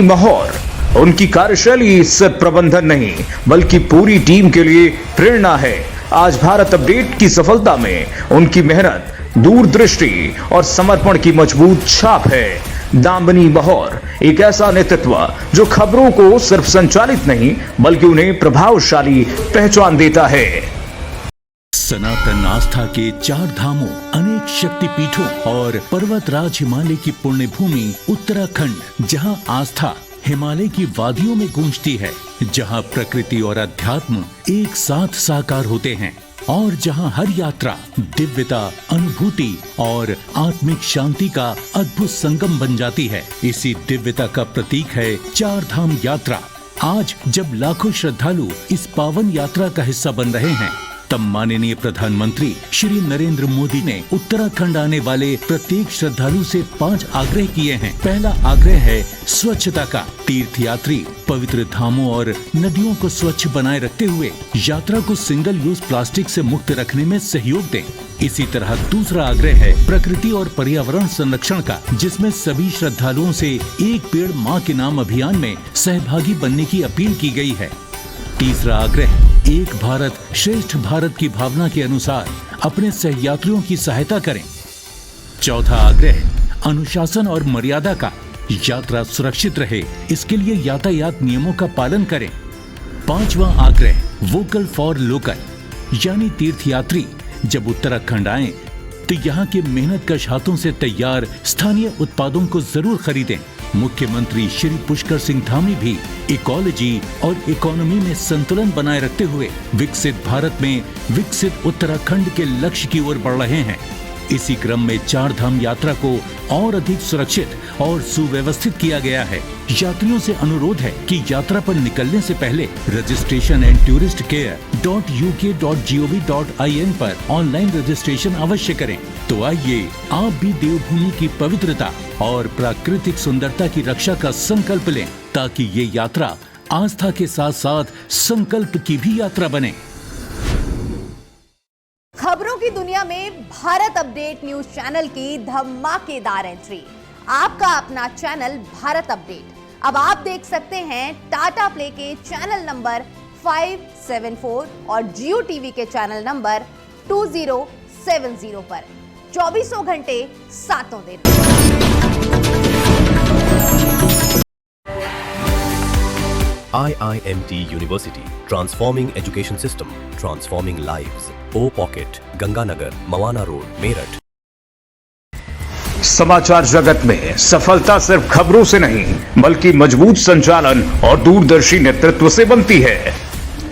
महौर उनकी कार्यशैली सिर्फ प्रबंधन नहीं बल्कि पूरी टीम के लिए प्रेरणा है। आज भारत अपडेट की सफलता में उनकी मेहनत, दूरदृष्टि और समर्पण की मजबूत छाप है। दामिनी महौर एक ऐसा नेतृत्व जो खबरों को सिर्फ संचालित नहीं बल्कि उन्हें प्रभावशाली पहचान देता है। सनातन आस्था के 4 धामों, अनेक शक्तिपीठों और पर्वतराज हिमालय की पुण्य भूमि उत्तराखंड, जहां आस्था हिमालय की वादियों में गूंजती है, जहां प्रकृति और अध्यात्म एक साथ साकार होते हैं और जहां हर यात्रा दिव्यता, अनुभूति और आत्मिक शांति का अद्भुत संगम बन जाती है। इसी दिव्यता का प्रतीक है 4 धाम यात्रा। आज जब लाखों श्रद्धालु इस पावन यात्रा का हिस्सा बन रहे हैं, तब माननीय प्रधानमंत्री श्री नरेंद्र मोदी ने उत्तराखंड आने वाले प्रत्येक श्रद्धालु से 5 आग्रह किए हैं। पहला आग्रह है स्वच्छता का। तीर्थयात्री पवित्र धामों और नदियों को स्वच्छ बनाए रखते हुए यात्रा को सिंगल यूज प्लास्टिक से मुक्त रखने में सहयोग दें। इसी तरह दूसरा आग्रह है प्रकृति और पर्यावरण संरक्षण का, जिसमें सभी श्रद्धालुओं से एक पेड़ माँ के नाम अभियान में सहभागी बनने की अपील की गई है। तीसरा आग्रह एक भारत श्रेष्ठ भारत की भावना के अनुसार अपने सहयात्रियों की सहायता करें। चौथा आग्रह अनुशासन और मर्यादा का। यात्रा सुरक्षित रहे, इसके लिए यातायात नियमों का पालन करें। पांचवा आग्रह वोकल फॉर लोकल, यानी तीर्थयात्री जब उत्तराखंड आए तो यहाँ के मेहनतकश हाथों से तैयार स्थानीय उत्पादों को जरूर खरीदें। मुख्यमंत्री श्री पुष्कर सिंह धामी भी इकोलॉजी और इकोनॉमी में संतुलन बनाए रखते हुए विकसित भारत में विकसित उत्तराखंड के लक्ष्य की ओर बढ़ रहे हैं। इसी क्रम में 4 धाम यात्रा को और अधिक सुरक्षित और सुव्यवस्थित किया गया है। यात्रियों से अनुरोध है कि यात्रा पर निकलने से पहले registration and tourist care .uk.gov.in पर ऑनलाइन रजिस्ट्रेशन अवश्य करें। तो आइए आप भी देवभूमि की पवित्रता और प्राकृतिक सुंदरता की रक्षा का संकल्प लें, ताकि ये यात्रा आस्था के साथ साथ संकल्प की भी यात्रा बने। खबरों की दुनिया में भारत अपडेट न्यूज चैनल की धमाकेदार एंट्री। आपका अपना चैनल भारत अपडेट अब आप देख सकते हैं टाटा प्ले के चैनल नंबर 574 और जियो टीवी के चैनल नंबर 2070 पर 24 घंटे 7 दिन। IIMT University, transforming education system, transforming lives. O Pocket, Ganganagar, Mawana road, Meerut. समाचार जगत में सफलता सिर्फ खबरों से नहीं बल्कि मजबूत संचालन और दूरदर्शी नेतृत्व से बनती है।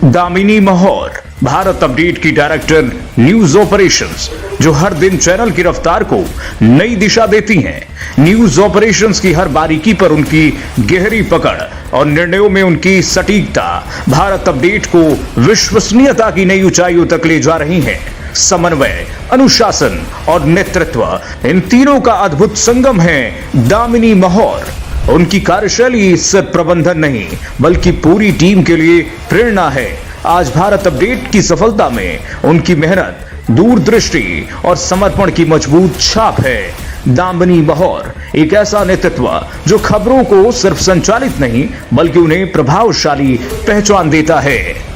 दामिनी महौर भारत अपडेट की डायरेक्टर न्यूज ऑपरेशंस, जो हर दिन चैनल की रफ्तार को नई दिशा देती हैं। न्यूज ऑपरेशंस की हर बारीकी पर उनकी गहरी पकड़ और निर्णयों में उनकी सटीकता भारत अपडेट को विश्वसनीयता की नई ऊंचाइयों तक ले जा रही हैं। समन्वय, अनुशासन और नेतृत्व, इन तीनों का अद्भुत संगम है दामिनी महौर। उनकी कार्यशैली सिर्फ प्रबंधन नहीं बल्कि पूरी टीम के लिए प्रेरणा है। आज भारत अपडेट की सफलता में उनकी मेहनत, दूरदृष्टि और समर्पण की मजबूत छाप है। दामिनी महौर एक ऐसा नेतृत्व जो खबरों को सिर्फ संचालित नहीं बल्कि उन्हें प्रभावशाली पहचान देता है।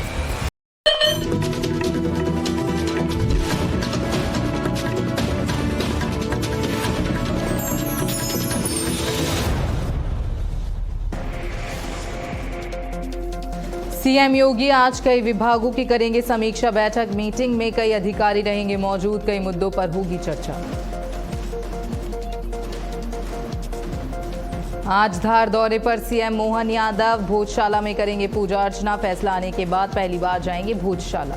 सीएम योगी आज कई विभागों की करेंगे समीक्षा बैठक। मीटिंग में कई अधिकारी रहेंगे मौजूद, कई मुद्दों पर होगी चर्चा। आज धार दौरे पर सीएम मोहन यादव भोजशाला में करेंगे पूजा अर्चना। फैसला आने के बाद पहली बार जाएंगे भोजशाला।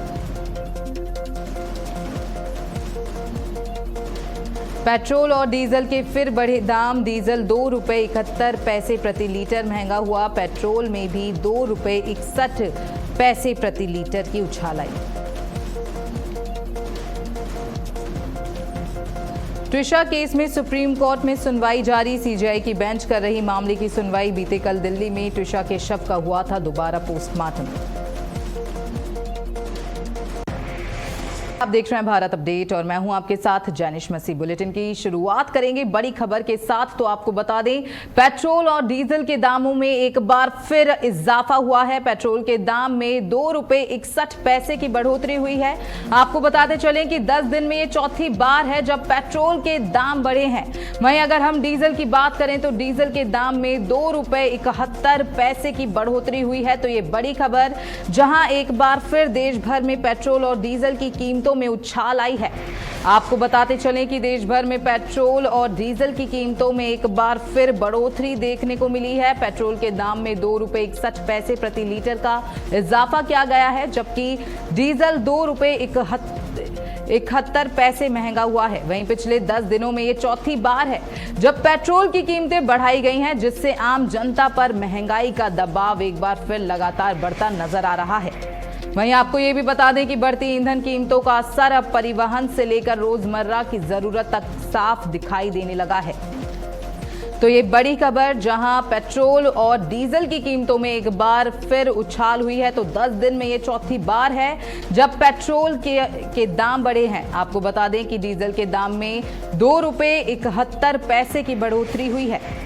पेट्रोल और डीजल के फिर बढ़े दाम। डीजल 2 रुपये 71 पैसे प्रति लीटर महंगा हुआ। पेट्रोल में भी 2 रुपये 61 पैसे प्रति लीटर की उछाल आई। ट्रिशा केस में सुप्रीम कोर्ट में सुनवाई जारी। सीजीआई की बेंच कर रही मामले की सुनवाई। बीते कल दिल्ली में ट्रिशा के शव का हुआ था दोबारा पोस्टमार्टम। आप देख रहे हैं भारत अपडेट और मैं हूं आपके साथ जैनिश मसीह। बुलेटिन की शुरुआत करेंगे बड़ी खबर के साथ। तो आपको बता दें, पेट्रोल और डीजल के दामों में एक बार फिर इजाफा हुआ है। पेट्रोल के दाम में 2 रुपए 61 पैसे की बढ़ोतरी हुई है। आपको बताते चलें कि 10 दिन में ये चौथी बार है जब पेट्रोल के दाम बढ़े हैं। वहीं अगर हम डीजल की बात करें तो डीजल के दाम में 2 रुपए 71 पैसे की बढ़ोतरी हुई है। तो ये बड़ी खबर, जहां एक बार फिर देश भर में पेट्रोल और डीजल की कीमतों में उछाल आई है। आपको बताते चलें कि देश भर में पेट्रोल और डीजल की कीमतों में एक बार फिर बढ़ोतरी देखने को मिली है। पेट्रोल के दाम में 2 रुपए 61 पैसे प्रति लीटर का इजाफा किया गया है, जबकि डीजल 2 रुपए 71 पैसे महंगा हुआ है। वहीं पिछले 10 दिनों में ये चौथी बार है जब पेट्रोल की कीमतें बढ़ाई गई हैं, जिससे आम जनता पर महंगाई का दबाव एक बार फिर लगातार बढ़ता नजर आ रहा है। वहीं आपको ये भी बता दें कि बढ़ती ईंधन कीमतों का असर अब परिवहन से लेकर रोजमर्रा की जरूरत तक साफ दिखाई देने लगा है। तो ये बड़ी खबर, जहां पेट्रोल और डीजल की कीमतों में एक बार फिर उछाल हुई है। तो 10 दिन में ये चौथी बार है जब पेट्रोल के दाम बढ़े हैं। आपको बता दें कि डीजल के दाम में 2 रुपए 71 पैसे की बढ़ोतरी हुई है।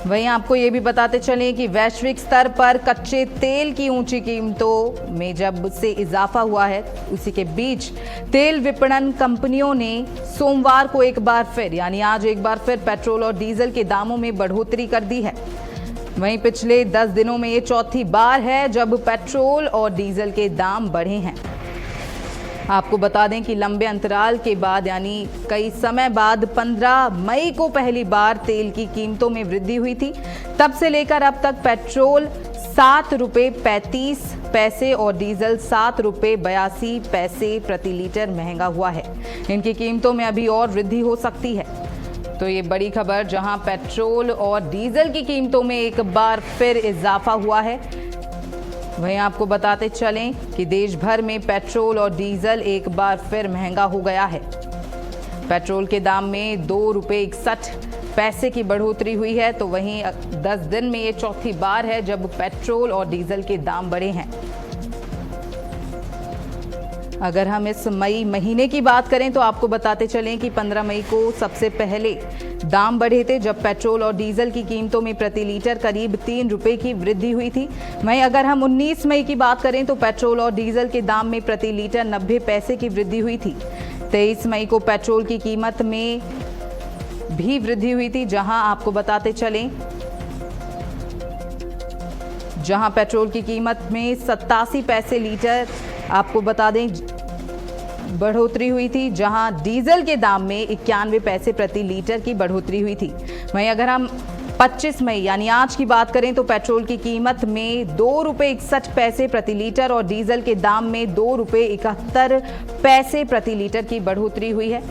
वहीं आपको ये भी बताते चलें कि वैश्विक स्तर पर कच्चे तेल की ऊंची कीमतों में जब से इजाफा हुआ है, उसी के बीच तेल विपणन कंपनियों ने सोमवार को एक बार फिर, यानी आज एक बार फिर पेट्रोल और डीजल के दामों में बढ़ोतरी कर दी है। वहीं पिछले 10 दिनों में ये चौथी बार है जब पेट्रोल और डीजल के दाम बढ़े हैं। आपको बता दें कि लंबे अंतराल के बाद, यानी कई समय बाद 15 मई को पहली बार तेल की कीमतों में वृद्धि हुई थी। तब से लेकर अब तक पेट्रोल 7 रुपए 35 पैसे और डीजल 7 रुपए 82 पैसे प्रति लीटर महंगा हुआ है। इनकी कीमतों में अभी और वृद्धि हो सकती है। तो ये बड़ी खबर, जहां पेट्रोल और डीजल की कीमतों में एक बार फिर इजाफा हुआ है। वहीं आपको बताते चलें कि देश भर में पेट्रोल और डीजल एक बार फिर महंगा हो गया है। पेट्रोल के दाम में 2 रुपए 61 पैसे की बढ़ोतरी हुई है। तो वहीं 10 दिन में ये चौथी बार है जब पेट्रोल और डीजल के दाम बढ़े हैं। अगर हम इस मई महीने की बात करें तो आपको बताते चलें कि 15 मई को सबसे पहले दाम बढ़े थे, जब पेट्रोल और डीजल की कीमतों में प्रति लीटर करीब 3 रुपए की वृद्धि हुई थी। वहीं अगर हम 19 मई की बात करें तो पेट्रोल और डीजल के दाम में प्रति लीटर 90 पैसे की वृद्धि हुई थी। 23 मई को पेट्रोल की कीमत में भी वृद्धि हुई थी, जहां आपको बताते चलें जहां पेट्रोल की कीमत में 87 पैसे लीटर आपको बता दें बढ़ोतरी हुई थी, जहां डीजल के दाम में 91 पैसे प्रति लीटर की बढ़ोतरी हुई थी। वहीं अगर हम 25 मई यानी आज की बात करें तो पेट्रोल की कीमत में 2 रुपए 61 पैसे प्रति लीटर और डीजल के दाम में 2 रुपए 71 पैसे प्रति लीटर की बढ़ोतरी हुई है,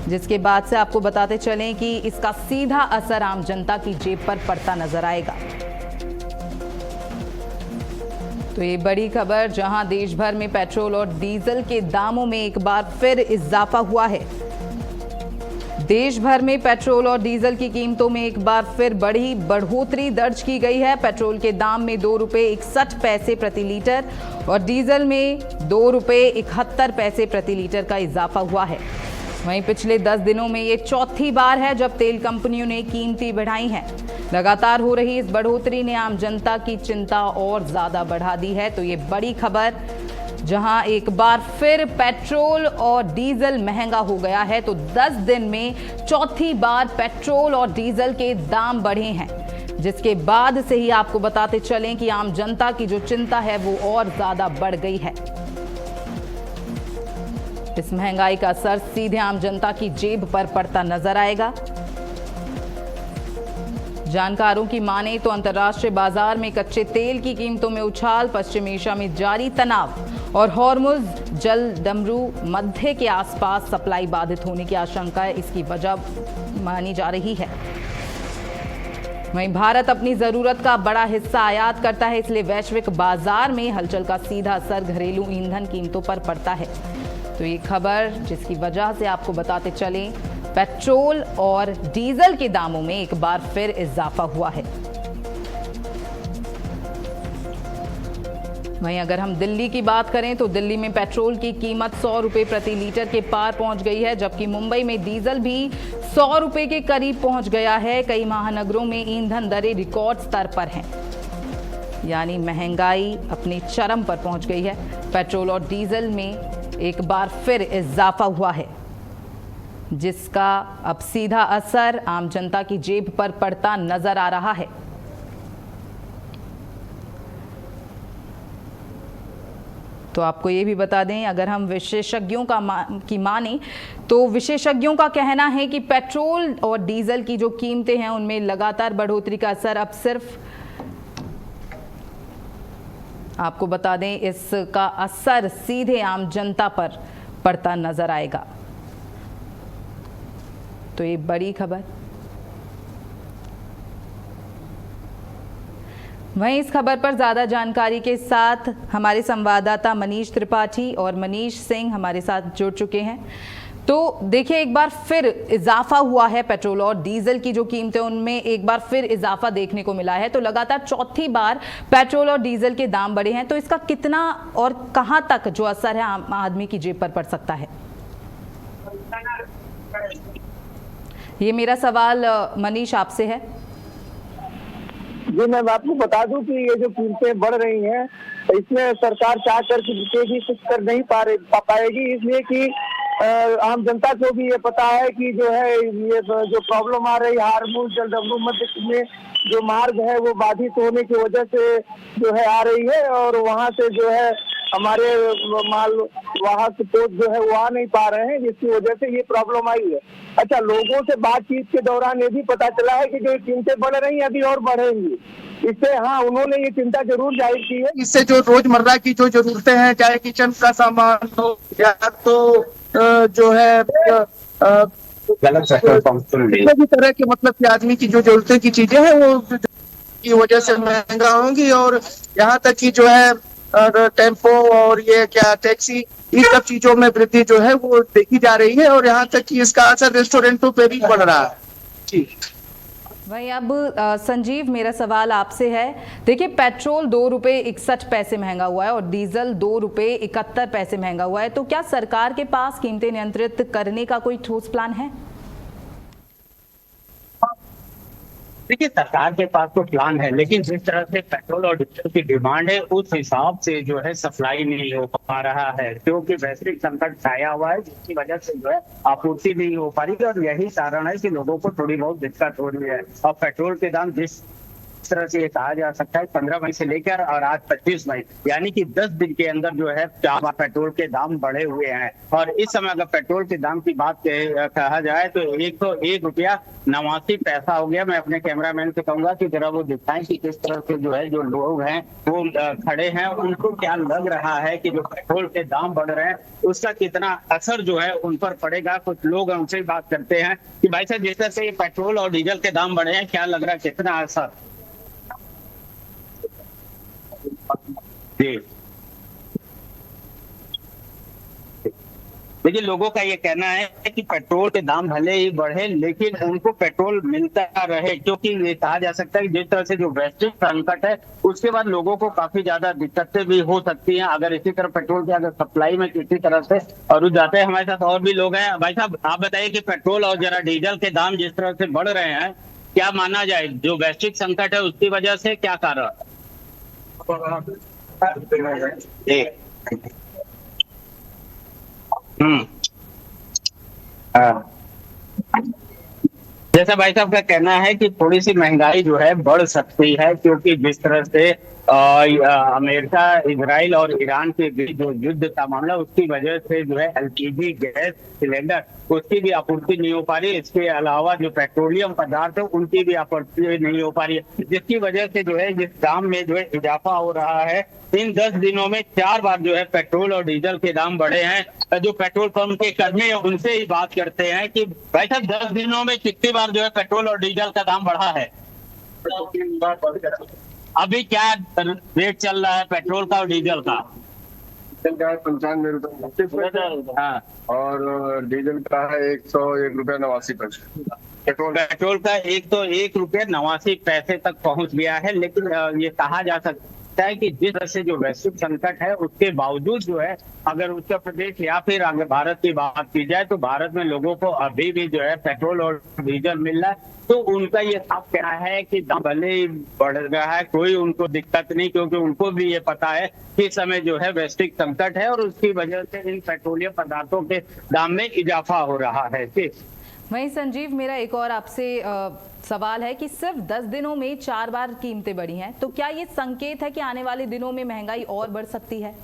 जिसके बाद से आपको बताते चलें कि इसका सीधा असर आम जनता की जेब पर पड़ता नजर आएगा। तो ये बड़ी खबर, जहां देश भर में पेट्रोल और डीजल के दामों में एक बार फिर इजाफा हुआ है। देश भर में पेट्रोल और डीजल की कीमतों में एक बार फिर बड़ी बढ़ोतरी दर्ज की गई है। पेट्रोल के दाम में 2 रुपए 61 पैसे प्रति लीटर और डीजल में 2 रुपए 71 पैसे प्रति लीटर का इजाफा हुआ है। वहीं पिछले 10 दिनों में ये चौथी बार है जब तेल कंपनियों ने कीमतें बढ़ाई हैं। लगातार हो रही इस बढ़ोतरी ने आम जनता की चिंता और ज्यादा बढ़ा दी है। तो ये बड़ी खबर, जहां एक बार फिर पेट्रोल और डीजल महंगा हो गया है। तो 10 दिन में चौथी बार पेट्रोल और डीजल के दाम बढ़े हैं, जिसके बाद से ही आपको बताते चलें कि आम जनता की जो चिंता है वो और ज्यादा बढ़ गई है। इस महंगाई का असर सीधे आम जनता की जेब पर पड़ता नजर आएगा। जानकारों की माने तो अंतर्राष्ट्रीय बाजार में कच्चे तेल की कीमतों में उछाल, पश्चिम एशिया में जारी तनाव और हॉर्मुज जल डमरू मध्य के आसपास सप्लाई बाधित होने की आशंका इसकी वजह मानी जा रही है। वहीं भारत अपनी जरूरत का बड़ा हिस्सा आयात करता है, इसलिए वैश्विक बाजार में हलचल का सीधा असर घरेलू ईंधन कीमतों पर पड़ता है। तो ये खबर जिसकी वजह से आपको बताते चलें, पेट्रोल और डीजल के दामों में एक बार फिर इजाफा हुआ है। वहीं अगर हम दिल्ली की बात करें तो दिल्ली में पेट्रोल की कीमत 100 रुपये प्रति लीटर के पार पहुंच गई है, जबकि मुंबई में डीजल भी 100 रुपये के करीब पहुंच गया है। कई महानगरों में ईंधन दरें रिकॉर्ड स्तर पर हैं, यानी महंगाई अपनी चरम पर पहुंच गई है। पेट्रोल और डीजल में एक बार फिर इजाफा हुआ है, जिसका अब सीधा असर आम जनता की जेब पर पड़ता नजर आ रहा है। तो आपको ये भी बता दें, अगर हम विशेषज्ञों की माने तो विशेषज्ञों का कहना है कि पेट्रोल और डीजल की जो कीमतें हैं उनमें लगातार बढ़ोतरी का असर अब सिर्फ, आपको बता दें, इसका असर सीधे आम जनता पर पड़ता नजर आएगा। तो ये बड़ी खबर। वहीं इस खबर पर ज़्यादा जानकारी के साथ हमारे संवाददाता मनीष त्रिपाठी और मनीष सिंह हमारे साथ जुड़ चुके हैं। तो देखिए, एक बार फिर इजाफा हुआ है पेट्रोल और डीजल की जो कीमतें, उनमें एक बार फिर इजाफा देखने को मिला है। तो लगातार चौथी बार पेट्रोल और डीजल के दाम बढ़े हैं। तो इसका कितना और कहां तक जो असर है आम आदमी की जेब पर पड़ सकता है, ये मेरा सवाल मनीष आपसे है। जी, मैं आपको बता दूं कि ये जो कीमतें बढ़ रही हैं, इसमें सरकार चाह कर भी कुछ कर नहीं पाएगी, इसलिए कि आम जनता को भी ये पता है कि जो है ये जो प्रॉब्लम आ रही है हारमोन जलडमरू मध्य में जो मार्ग है वो बाधित होने की वजह से जो है आ रही है, और वहाँ से जो है हमारे माल वाहक पोत जो है वो आ नहीं पा रहे हैं, जिसकी वजह से ये प्रॉब्लम आई है। अच्छा, लोगों से बातचीत के दौरान ये भी पता चला है कि जो कीमतें बढ़ रही हैं अभी और बढ़ेंगी। इससे हाँ, उन्होंने ये चिंता जरूर जाहिर की है। इससे जो रोजमर्रा की जो जरूरतें हैं, चाहे किचन का सामान हो या तो जो है किसी भी तरह के मतलब कि आदमी की जो जरूरतें की चीजें हैं वो की वजह से महंगा होंगी, और यहाँ तक कि जो है टेम्पो और ये क्या टैक्सी, इन सब चीजों में वृद्धि जो है वो देखी जा रही है, और यहाँ तक कि इसका असर रेस्टोरेंटों पे भी पड़ रहा है। जी वहीं अब संजीव, मेरा सवाल आपसे है। देखिए, पेट्रोल 2 रुपये 61 पैसे महंगा हुआ है और डीजल 2 रुपये 71 पैसे महंगा हुआ है। तो क्या सरकार के पास कीमतें नियंत्रित करने का कोई ठोस प्लान है? देखिए, सरकार के पास तो प्लान है, लेकिन जिस तरह से पेट्रोल और डीजल की डिमांड है उस हिसाब से जो है सप्लाई नहीं हो पा रहा है, क्योंकि वैश्विक संकट छाया हुआ है, जिसकी वजह से जो है आपूर्ति नहीं हो पा रही है, और यही कारण है कि लोगों को थोड़ी बहुत दिक्कत हो रही है। और पेट्रोल के दाम जिस तरह से ये कहा जा सकता है 15 मई से लेकर और आज 25 मई, यानी कि 10 दिन के अंदर जो है 4 बार पेट्रोल के दाम बढ़े हुए हैं। और इस समय अगर पेट्रोल के दाम की बात कहा जाए तो 101 रुपया 89 पैसा हो गया। मैं अपने कैमरामैन से कहूंगा कि जरा वो दिखाएं कि किस तरह से जो है जो लोग हैं वो खड़े हैं, उनको क्या लग रहा है कि जो पेट्रोल के दाम बढ़ रहे हैं उसका कितना असर जो है उन पर पड़ेगा। कुछ लोग उनसे बात करते हैं कि भाई साहब, जिस तरह से पेट्रोल और डीजल के दाम बढ़े हैं, क्या लग रहा है कितना असर? जी देखिए, लोगों का ये कहना है कि पेट्रोल के दाम भले ही बढ़े लेकिन उनको पेट्रोल मिलता रहे, क्योंकि ये कहा जा सकता है कि जिस तरह से जो वैश्विक संकट है उसके बाद लोगों को काफी ज्यादा दिक्कतें भी हो सकती हैं अगर इसी तरह पेट्रोल की अगर सप्लाई में किसी तरह से और जाते हैं। हमारे साथ और भी लोग हैं। भाई साहब, आप बताइए कि पेट्रोल और जरा डीजल के दाम जिस तरह से बढ़ रहे हैं, क्या माना जाए जो वैश्विक संकट है उसकी वजह से क्या कारण? जैसा भाई साहब का कहना है कि थोड़ी सी महंगाई जो है बढ़ सकती है, क्योंकि जिस तरह से अमेरिका, इजराइल और ईरान के बीच जो युद्ध का मामला, उसकी वजह से जो है एलपीजी गैस सिलेंडर उसकी भी आपूर्ति नहीं हो पा रही है। इसके अलावा जो पेट्रोलियम पदार्थ है उनकी भी आपूर्ति नहीं हो पा रही है, जिसकी वजह से जो है जिस दाम में जो है इजाफा हो रहा है। इन 10 दिनों में 4 बार जो है पेट्रोल और डीजल के दाम बढ़े हैं। जो पेट्रोल पंप के कर्मी है उनसे ही बात करते हैं कि भाई साहब, 10 दिनों में कितनी बार जो है पेट्रोल और डीजल का दाम बढ़ा है? अभी क्या रेट चल रहा है पेट्रोल का और डीजल का? 95 रुपए, हाँ, और डीजल का है 101 रुपया 89 पैसे। पेट्रोल का 101 रुपया 89 पैसे तक पहुंच गया है। लेकिन ये कहा जा सकता लगता है कि जिस तरह से जो वैश्विक संकट है उसके बावजूद जो है अगर उत्तर प्रदेश या फिर अगर भारत की बात की जाए तो भारत में लोगों को अभी भी जो है पेट्रोल और डीजल मिल रहा है। तो उनका ये साफ कहना है कि दाम भले ही बढ़ रहा है, कोई उनको दिक्कत नहीं, क्योंकि उनको भी ये पता है कि इस समय जो है वैश्विक संकट है और उसकी वजह से इन पेट्रोलियम पदार्थों के दाम में इजाफा हो रहा है। वहीं संजीव, मेरा एक और आपसे सवाल है कि सिर्फ 10 दिनों में 4 बार कीमतें बढ़ी हैं, तो क्या ये संकेत है कि आने वाले दिनों में महंगाई और बढ़ सकती है?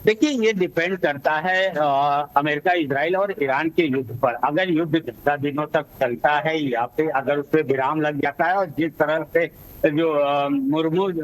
देखिए, ये डिपेंड करता है अमेरिका, इजराइल और ईरान के युद्ध पर। अगर युद्ध 10 दिनों तक चलता है या फिर अगर उस पर विराम लग जाता है और जिस तरह से जो मुरमुज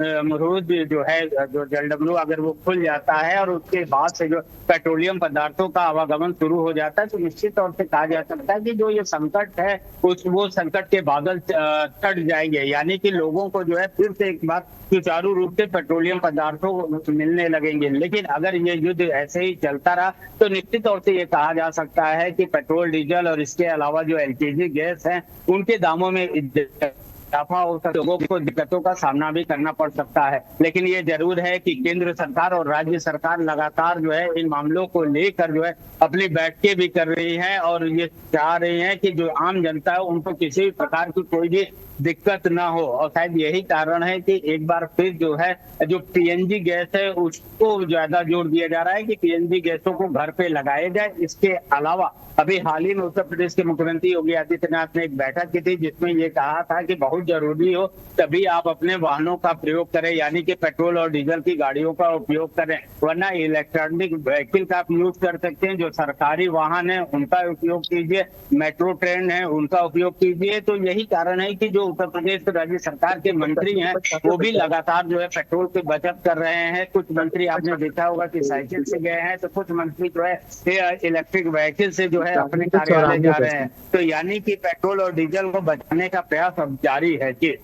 जो है जो जलडब्लू अगर वो खुल जाता है और उसके बाद से जो पेट्रोलियम पदार्थों का आवागमन शुरू हो जाता है, तो निश्चित तौर से कहा जा सकता है कि जो ये संकट है वो संकट के बादल छट जाएंगे, यानी कि लोगों को जो है फिर से एक बार सुचारू रूप से पेट्रोलियम पदार्थों मिलने लगेंगे। लेकिन अगर ये युद्ध ऐसे ही चलता रहा तो निश्चित तौर से ये कहा जा सकता है कि पेट्रोल, डीजल और इसके अलावा जो एलपीजी गैस है उनके दामों में इजाफा हो सकता है, लोगों को दिक्कतों का सामना भी करना पड़ सकता है। लेकिन ये जरूर है कि केंद्र सरकार और राज्य सरकार लगातार जो है इन मामलों को लेकर जो है अपनी बैठकें भी कर रही है और ये चाह रही है कि जो आम जनता है उनको किसी भी प्रकार की कोई भी दिक्कत ना हो। और शायद यही कारण है कि एक बार फिर जो है जो पीएनजी गैस है उसको ज्यादा जोर दिया जा रहा है कि पीएनजी गैसों को घर पे लगाया जाए। इसके अलावा अभी हाल ही में उत्तर प्रदेश के मुख्यमंत्री योगी आदित्यनाथ ने एक बैठक की थी जिसमें ये कहा था कि बहुत जरूरी हो तभी आप अपने वाहनों का प्रयोग करें, यानी कि पेट्रोल और डीजल की गाड़ियों का उपयोग करें, वरना इलेक्ट्रॉनिक व्हीकल का आप यूज कर सकते हैं। जो सरकारी वाहन है उनका उपयोग कीजिए, मेट्रो ट्रेन है उनका उपयोग कीजिए। तो यही कारण है कि जो उत्तर प्रदेश राज्य सरकार के मंत्री हैं वो भी लगातार जो है पेट्रोल की बचत कर रहे हैं। कुछ मंत्री आपने देखा होगा कि साइकिल से गए हैं, तो कुछ मंत्री जो है इलेक्ट्रिक व्हीकल से जो है अपने कार्यालय जा रहे हैं। तो यानी कि पेट्रोल और डीजल को बचाने का प्रयास अब जारी है। जी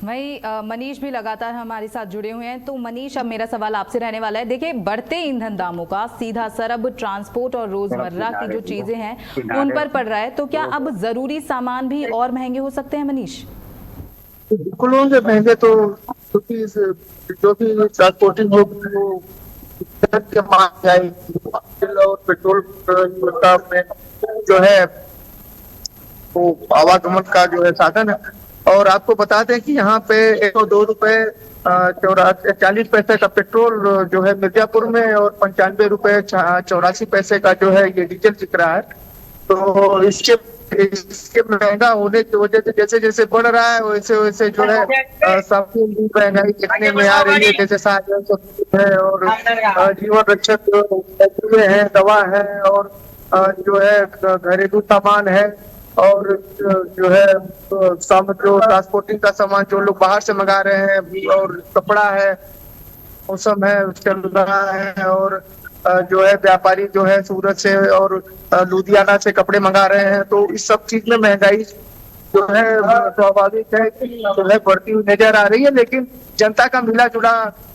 वही मनीष भी लगातार हमारे साथ जुड़े हुए हैं। तो मनीष, अब मेरा सवाल आपसे रहने वाला है। देखिए, बढ़ते ईंधन दामों का सीधा असर अब ट्रांसपोर्ट और रोजमर्रा की जो चीजें हैं उन पर पड़ रहा है, तो क्या अब जरूरी सामान भी और महंगे हो सकते हैं मनीष? बिल्कुल होंगे महंगे, तो क्योंकि जो भी ट्रांसपोर्टिंग होगी वो के मांग जाएगी और पेट्रोल का जो है वो आवागमन का जो है साधन है। और आपको बता दें कि यहाँ पे 102 रुपए 40 पैसे का पेट्रोल जो है मिर्जापुर में और 95 रुपए 84 पैसे का जो है ये डीजल बिक रहा है। तो इसके महंगा होने की वजह से जैसे जैसे बढ़ रहा है वैसे वैसे जो है सब महंगाई देखने में आ रही है। जैसे साधन है और जीवन रक्षक है, दवा है और जो है घरेलू सामान है और जो है जो ट्रांसपोर्टिंग का सामान जो लोग बाहर से मंगा रहे हैं और कपड़ा है, मौसम है चल रहा है और जो है व्यापारी जो है सूरत से और लुधियाना से कपड़े मंगा रहे हैं। तो इस सब चीज में महंगाई जो है स्वाभाविक है कि जो है बढ़ती हुई नजर आ रही है। लेकिन जनता का मिला जुला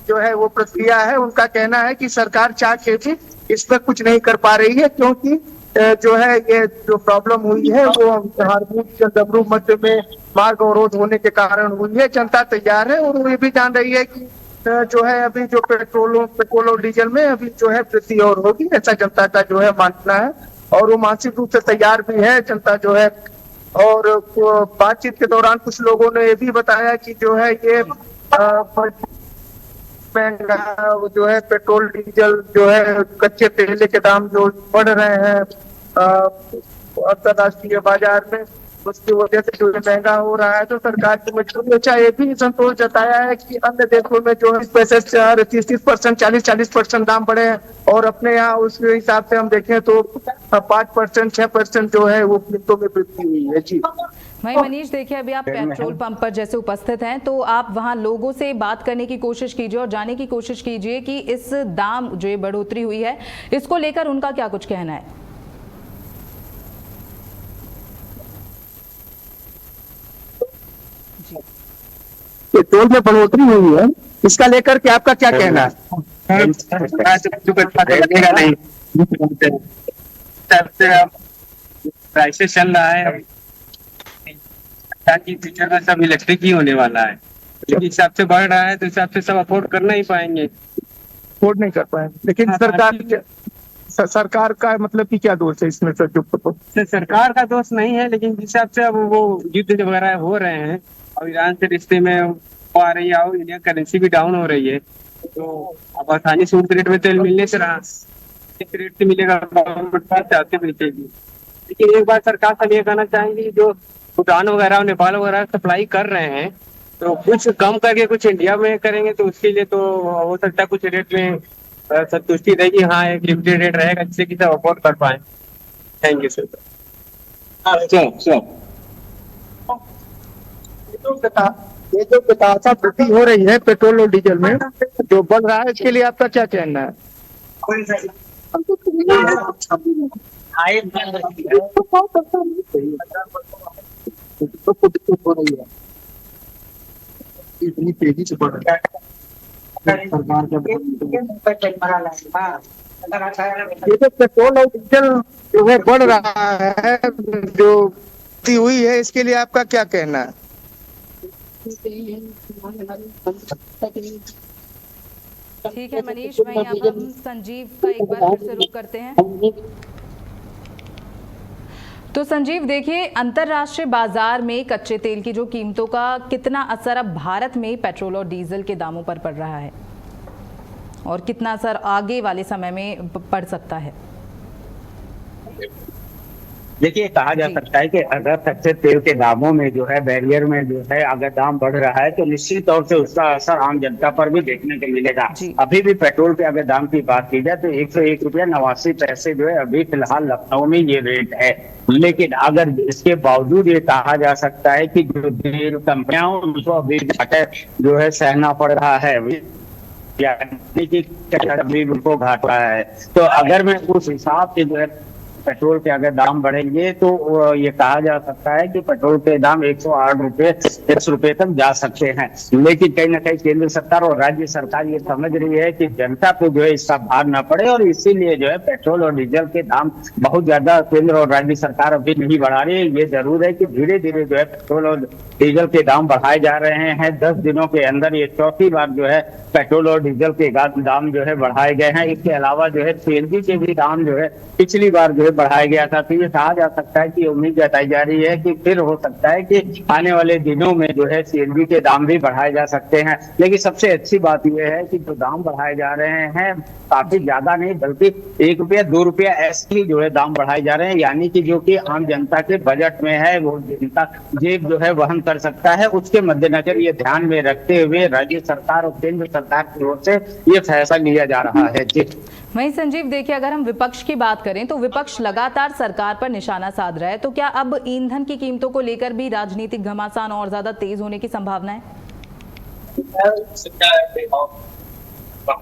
जो है वो प्रतिक्रिया है। उनका कहना है कि सरकार चाह के भी इस पर कुछ नहीं कर पा रही है, क्योंकि जो है ये जो प्रॉब्लम हुई है वो हारमोन मध्य में मार्ग अवरोध होने के कारण हुई है। जनता तैयार है और वो ये भी जान रही है कि जो है अभी जो पेट्रोल और डीजल में अभी जो है वृद्धि और होगी, ऐसा जनता का जो है मानना है और वो मानसिक रूप से तैयार भी है जनता जो है। और बातचीत के दौरान कुछ लोगों ने ये भी बताया कि जो है ये महंगा जो है पेट्रोल डीजल जो है कच्चे तेल के दाम जो बढ़ रहे हैं अंतरराष्ट्रीय बाजार में, उसकी वजह से जो महंगा हो रहा है। तो सरकार की मजबूरी। अच्छा, ये भी संतोष जताया है कि अन्य देशों में जो है पैसे 30% 40% दाम बढ़े हैं और अपने यहाँ उस हिसाब से हम देखें तो 5% 6% जो है वो कीमतों में वृद्धि हुई है। जी भाई मनीष, देखिए अभी आप पेट्रोल पंप पर जैसे उपस्थित हैं तो आप वहां लोगों से बात करने की कोशिश कीजिए और जानने की कोशिश कीजिए कि इस दाम जो ये बढ़ोतरी हुई है इसको लेकर उनका क्या कुछ कहना है। पेट्रोल में बढ़ोतरी हुई है, इसका लेकर के आपका क्या कहना है? प्राइसेस चल रहा है ताकि फ्यूचर में सब इलेक्ट्रिक ही होने वाला है। जिस हिसाब से बढ़ रहा है तो हिसाब से सब अफोर्ड कर नहीं पाएंगे। अफोर्ड नहीं कर पाए, लेकिन हाँ, सरकार का मतलब कि क्या दोष है इसमें सर? सरकार का दोष नहीं है, लेकिन जिस हिसाब से अब वो युद्ध वगैरह हो रहे हैं और ईरान से रिश्ते में आ रही है और इंडियन करेंसी भी डाउन हो रही है, तो अब आसानी से उनके रेट में तेल मिलने से रहा, इस रेट से मिलेगा चाहते बेचेगी। लेकिन एक बार सरकार से ये कहना चाहेंगे, जो भूटान वगैरह और नेपाल वगैरह सप्लाई कर रहे हैं तो कुछ कम करके कुछ इंडिया में करेंगे तो उसके लिए तो हो सकता है कुछ रेट में संतुष्टि रहेगी। हाँ, एक लिमिटेड रेट रहेगा जिससे कि सब अफोर्ड कर पाए। Thank you sir. ये जो बतासा वृद्धि हो रही है पेट्रोल और डीजल में जो बढ़ रहा है, इसके लिए आपका क्या कहना है? इतनी तेजी से बढ़ रहा है सरकार का, ये तो पेट्रोल और डीजल जो है बढ़ रहा है, जो हुई है, इसके लिए आपका क्या कहना है? ठीक है मनीष, वहीं अब हम संजीव का एक बार फिर से रुख करते हैं। तो संजीव देखिए, अंतर्राष्ट्रीय बाजार में कच्चे तेल की जो कीमतों का कितना असर अब भारत में पेट्रोल और डीजल के दामों पर पड़ रहा है और कितना असर आगे वाले समय में पड़ सकता है? देखिए, कहा जा सकता है कि अगर कच्चे तेल के दामों में जो है बैरियर में जो है अगर दाम बढ़ रहा है तो निश्चित तौर से उसका असर आम जनता पर भी देखने को मिलेगा। अभी भी पेट्रोल के अगर दाम की बात की जाए तो 101 रुपया 89 पैसे जो है अभी फिलहाल लखनऊ में ये रेट है। लेकिन अगर इसके बावजूद ये कहा जा सकता है कि जो तेल कंपनियां उनको अभी जो है सहना पड़ रहा है, यानी कि उनको घाटा है। तो अगर मैं उस हिसाब से जो है पेट्रोल के अगर दाम बढ़ेंगे तो ये कहा जा सकता है कि पेट्रोल के दाम 108 रुपए 10 रुपए तक जा सकते हैं। लेकिन कहीं ना कहीं केंद्र सरकार और राज्य सरकार ये समझ रही है कि जनता को जो है इसका भार ना पड़े और इसीलिए जो है पेट्रोल और डीजल के दाम बहुत ज्यादा केंद्र और राज्य सरकार अभी नहीं बढ़ा रही है। ये जरूर है कि धीरे धीरे जो है पेट्रोल और डीजल के दाम बढ़ाए जा रहे हैं। 10 दिनों के अंदर ये चौथी बार जो है पेट्रोल और डीजल के दाम जो है बढ़ाए गए हैं। इसके अलावा जो है सीएनजी के भी दाम जो है पिछली बार जो है बढ़ाया गया था। तो ये कहा जा सकता है कि उम्मीद जताई जा रही है कि फिर हो सकता है कि आने वाले दिनों में जो है सीएनजी के दाम भी बढ़ाए जा सकते हैं। लेकिन सबसे अच्छी बात यह है कि जो दाम बढ़ाए जा रहे हैं काफी ज्यादा नहीं, बल्कि 1 रुपया 2 रुपया ऐसे जो है दाम बढ़ाए जा रहे हैं, यानी कि जो कि आम जनता के बजट में है वो जनता जेब जो है वहन कर सकता है। उसके मद्देनजर ये ध्यान में रखते हुए राज्य सरकार और केंद्र सरकार की ओर से ये फैसला लिया जा रहा है। जी वहीं संजीव देखिए, अगर हम विपक्ष की बात करें तो विपक्ष लगातार सरकार पर निशाना साध रहा है, तो क्या अब ईंधन की कीमतों को लेकर भी राजनीतिक घमासान और ज्यादा तेज होने की संभावना है?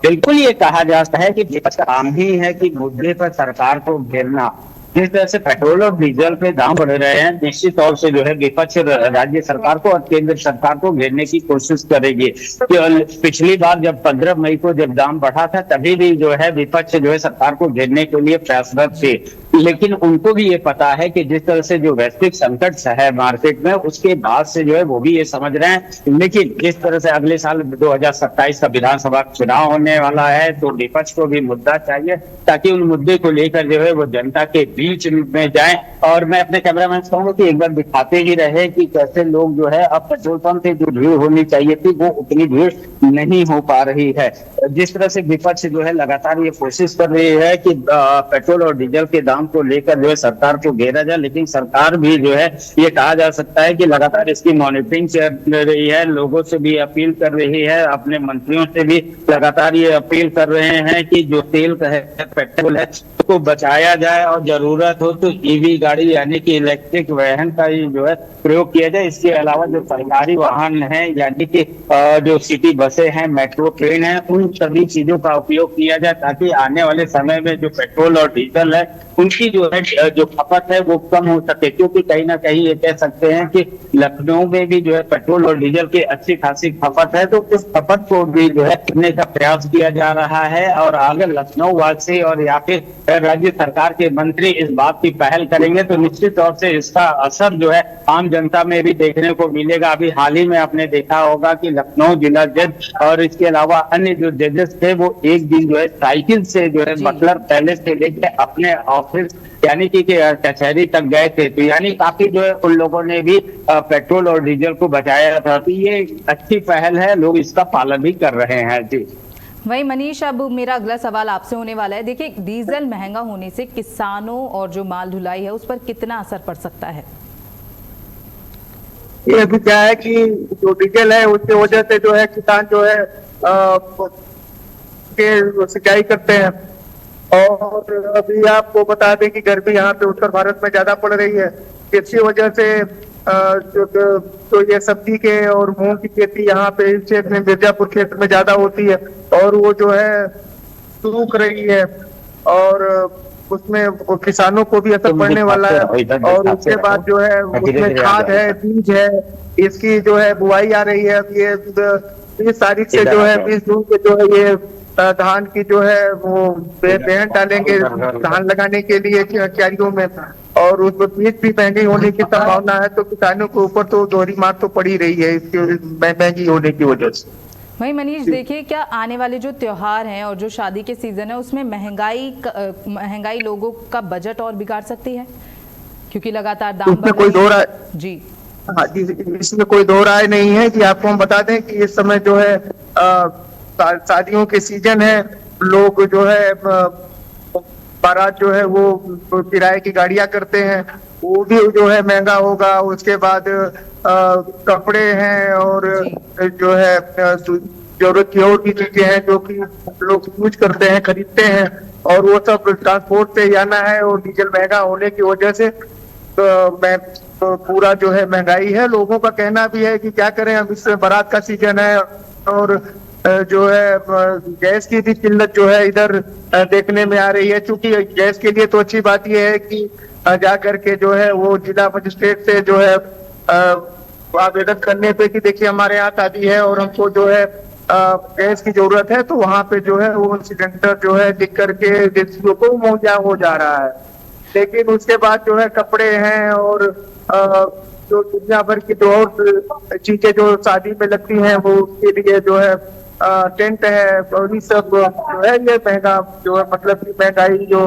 बिल्कुल, ये कहा जाता है कि विपक्ष का काम ही है कि मुद्दे पर सरकार को घेरना। जिस तरह से पेट्रोल और डीजल पे दाम बढ़ रहे हैं, निश्चित तौर से जो है विपक्ष राज्य सरकार को और केंद्र सरकार को घेरने की कोशिश करेगी। पिछली बार जब 15 मई को जब दाम बढ़ा था तभी भी जो है विपक्ष जो है सरकार को घेरने के लिए प्रयासरत थे। लेकिन उनको भी ये पता है कि जिस तरह से जो वैश्विक संकट है मार्केट में, उसके बाद से जो है वो भी ये समझ रहे हैं। लेकिन जिस तरह से अगले साल 2027 का विधानसभा चुनाव होने वाला है तो विपक्ष को भी मुद्दा चाहिए ताकि उन मुद्दे को लेकर जो है वो जनता के बीच में जाए। और मैं अपने कैमरामैन से कहूंगा कि एक बार दिखाते ही रहे कि कैसे लोग जो है अब पेट्रोल पंप पे जो भीड़ होनी चाहिए थी वो उतनी भीड़ नहीं हो पा रही है। जिस तरह से विपक्ष जो है लगातार ये कोशिश कर रही है कि पेट्रोल और डीजल के दाम को लेकर जो है सरकार को घेरा जाए, लेकिन सरकार भी जो है ये कहा जा सकता है कि लगातार इसकी मॉनिटरिंग कर रही है, लोगों से भी अपील कर रही है, अपने मंत्रियों से भी लगातार ये अपील कर रहे हैं कि जो तेल का है पेट्रोल है उसको बचाया जाए और जरूरत हो तो ईवी गाड़ी यानी कि इलेक्ट्रिक वाहन का ही जो है प्रयोग किया जाए। इसके अलावा जो सरकारी वाहन है यानी कि जो सिटी बसें हैं, मेट्रो ट्रेन है, उन सभी चीजों का उपयोग किया जाए ताकि आने वाले समय में जो पेट्रोल और डीजल है उनकी जो है जो खपत है वो कम हो सके। क्योंकि कहीं ना कहीं ये कह सकते हैं कि लखनऊ में भी जो है पेट्रोल और डीजल की अच्छी खासी खपत है, तो उस खपत को भी जो है करने का प्रयास किया जा रहा है। और अगर लखनऊ वासी और या फिर राज्य सरकार के मंत्री इस बात की पहल करेंगे तो निश्चित तौर से इसका असर जो है आम जनता में भी देखने को मिलेगा। अभी हाल ही में आपने देखा होगा कि लखनऊ जिला जज और इसके अलावा अन्य जो जजेस थे वो एक दिन जो है साइकिल से जो है बटलर पैलेस से लेकर अपने ऑफिस यानी कि कचहरी तक गए थे। तो यानी काफी जो है उन लोगों ने भी पेट्रोल और डीजल को बचाया था। तो ये अच्छी पहल है, लोग इसका पालन भी कर रहे हैं। जी वही मनीष, अब मेरा अगला सवाल आपसे होने वाला है। देखिए, डीजल महंगा होने से किसानों और जो माल ढुलाई है उस पर कितना असर पड़ सकता है? ये अभी क्या है कि जो डीजल है उसकी वजह से जो है किसान जो है के सिंचाई करते हैं। और अभी आपको बता दें कि गर्मी यहाँ पे उत्तर भारत में ज्यादा पड़ रही है, जिसकी वजह से तो ये सब्जी के और मूंग की खेती यहाँ पे इस क्षेत्र में मिर्जापुर क्षेत्र में ज्यादा होती है और वो जो है सूख रही है और उसमें किसानों को भी असर पड़ने वाला है। और उसके बाद जो है उसमें खाद है, बीज है, इसकी जो है बुआई आ रही है। अब ये 20 तारीख से जो है 20 जून से जो है ये धान की जो है वो बेहन डालेंगे धान लगाने के लिए क्यारियों में, और उसमें बीज भी महंगी होने की संभावना है। तो किसानों के ऊपर तो दोहरी मार तो पड़ी रही है इसकी महंगी होने की वजह से। वही मनीष, देखिए, क्या आने वाले जो त्योहार हैं और जो शादी के सीजन है उसमें महंगाई लोगों का बजट और बिगाड़ सकती है, क्योंकि लगातार दाम बढ़ कोई दो राय जी हाँ जी, इसमें कोई दो राय नहीं है कि आपको हम बता दें कि इस समय जो है शादियों के सीजन है, लोग जो है बारात जो है वो किराए की गाड़ियां करते हैं, वो भी जो है महंगा होगा। उसके बाद कपड़े हैं और जो है जरूरत की और भी चीजें हैं जो कि लोग यूज करते हैं, खरीदते हैं, और वो सब ट्रांसपोर्ट से जाना है। और डीजल महंगा होने की वजह से पूरा जो है महंगाई है। लोगों का कहना भी है कि क्या करें, अब इस बारात का सीजन है और जो है गैस की भी किल्लत जो है इधर देखने में आ रही है। चूंकि गैस के लिए तो अच्छी बात यह है कि जा करके जो है वो जिला मजिस्ट्रेट से जो है आवेदन करने पे कि देखिए हमारे यहाँ शादी है और हमको जो है गैस की जरूरत है, तो वहाँ पे जो है वो सिलेंडर जो है लिख करके एजेंसियों को मुहैया हो जा रहा है। लेकिन उसके बाद जो है कपड़े हैं और जो दुनिया भर की जो और चीजें जो शादी में लगती हैं वो उसके लिए जो है टेंट है और ये सब जो है ये महंगा जो है, मतलब की महंगाई जो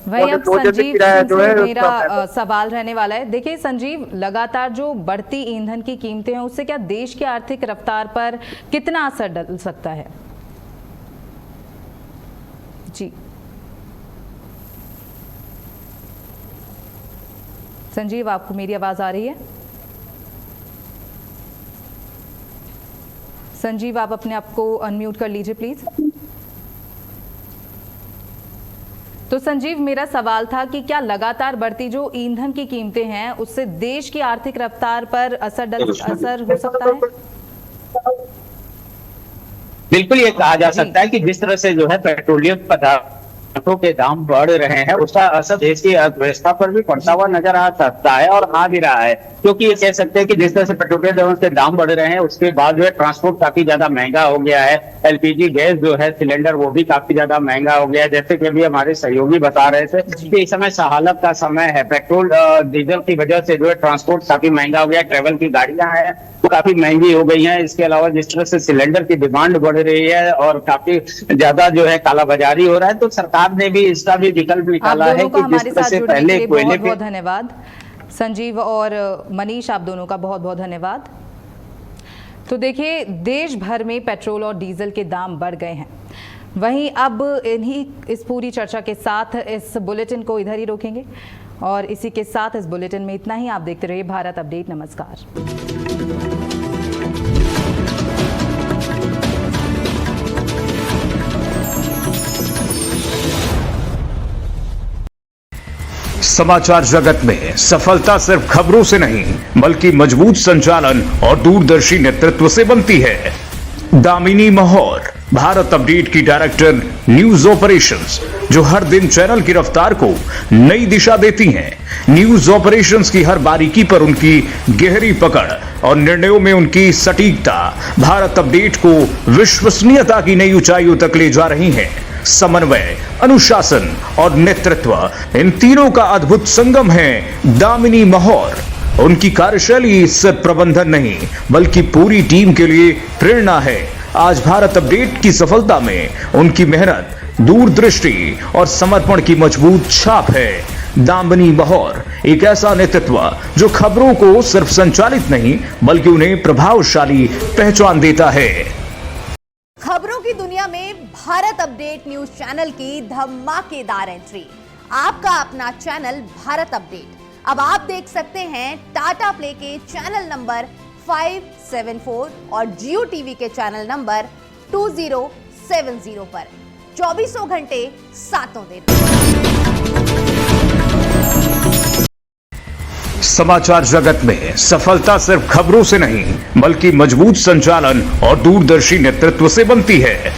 वही। अब संजीव जो है मेरा सवाल रहने वाला है। देखिए संजीव, लगातार जो बढ़ती ईंधन की कीमतें हैं उससे क्या देश की आर्थिक रफ्तार पर कितना असर डल सकता है? जी संजीव, आपको मेरी आवाज आ रही है? संजीव, आप अपने आप को अनम्यूट कर लीजिए प्लीज। तो संजीव, मेरा सवाल था कि क्या लगातार बढ़ती जो ईंधन की कीमतें हैं उससे देश की आर्थिक रफ्तार पर असर हो सकता है? बिल्कुल, ये कहा जा सकता है कि जिस तरह से जो है पेट्रोलियम पदार्थों के दाम बढ़ रहे हैं उसका असर देश की अर्थव्यवस्था पर भी पड़ता हुआ नजर आ सकता है और आ भी रहा है। क्योंकि ये कह सकते हैं कि जिस तरह से पेट्रोलियम के दाम बढ़ रहे हैं उसके बाद जो है ट्रांसपोर्ट काफी ज्यादा महंगा हो गया है। एलपीजी गैस जो है सिलेंडर वो भी काफी ज्यादा महंगा हो गया है। जैसे कि अभी हमारे सहयोगी बता रहे थे कि इस समय सहालत का समय है, पेट्रोल डीजल की वजह से जो है ट्रांसपोर्ट काफी महंगा हो गया है। ट्रेवल की गाड़ियां हैं वो काफी महंगी हो गई हैं। इसके अलावा जिस तरह से सिलेंडर की डिमांड बढ़ रही है और काफी ज्यादा जो है कालाबाजारी हो रहा है, तो सरकार ने भी इसका भी विकल्प निकाला है कि जिस तरह से पहले कोयले बहुत धन्यवाद संजीव और मनीष, आप दोनों का बहुत बहुत धन्यवाद। तो देखिए, देश भर में पेट्रोल और डीजल के दाम बढ़ गए हैं। वहीं अब इस पूरी चर्चा के साथ इस बुलेटिन को इधर ही रोकेंगे और इसी के साथ इस बुलेटिन में इतना ही। आप देखते रहिए भारत अपडेट। नमस्कार। समाचार जगत में सफलता सिर्फ खबरों से नहीं बल्कि मजबूत संचालन और दूरदर्शी नेतृत्व से बनती है। दामिनी महौर, भारत अपडेट की डायरेक्टर न्यूज ऑपरेशंस, जो हर दिन चैनल की रफ्तार को नई दिशा देती हैं। न्यूज ऑपरेशंस की हर बारीकी पर उनकी गहरी पकड़ और निर्णयों में उनकी सटीकता भारत अपडेट को विश्वसनीयता की नई ऊंचाइयों तक ले जा रही है। समन्वय, अनुशासन और नेतृत्व, इन तीनों का अद्भुत संगम है दामिनी महौर। उनकी कार्यशैली सिर्फ प्रबंधन नहीं बल्कि पूरी टीम के लिए प्रेरणा है। आज भारत अपडेट की सफलता में उनकी मेहनत, दूरदृष्टि और समर्पण की मजबूत छाप है। दामिनी महौर एक ऐसा नेतृत्व जो खबरों को सिर्फ संचालित नहीं बल्कि उन्हें प्रभावशाली पहचान देता है। खबरों की दुनिया में भारत अपडेट न्यूज चैनल की धमाकेदार एंट्री। आपका अपना चैनल भारत अपडेट अब आप देख सकते हैं टाटा प्ले के चैनल नंबर 574 और जियो टीवी के चैनल नंबर 2070 पर 24 घंटे 7 दिन। समाचार जगत में सफलता सिर्फ खबरों से नहीं बल्कि मजबूत संचालन और दूरदर्शी नेतृत्व से बनती है।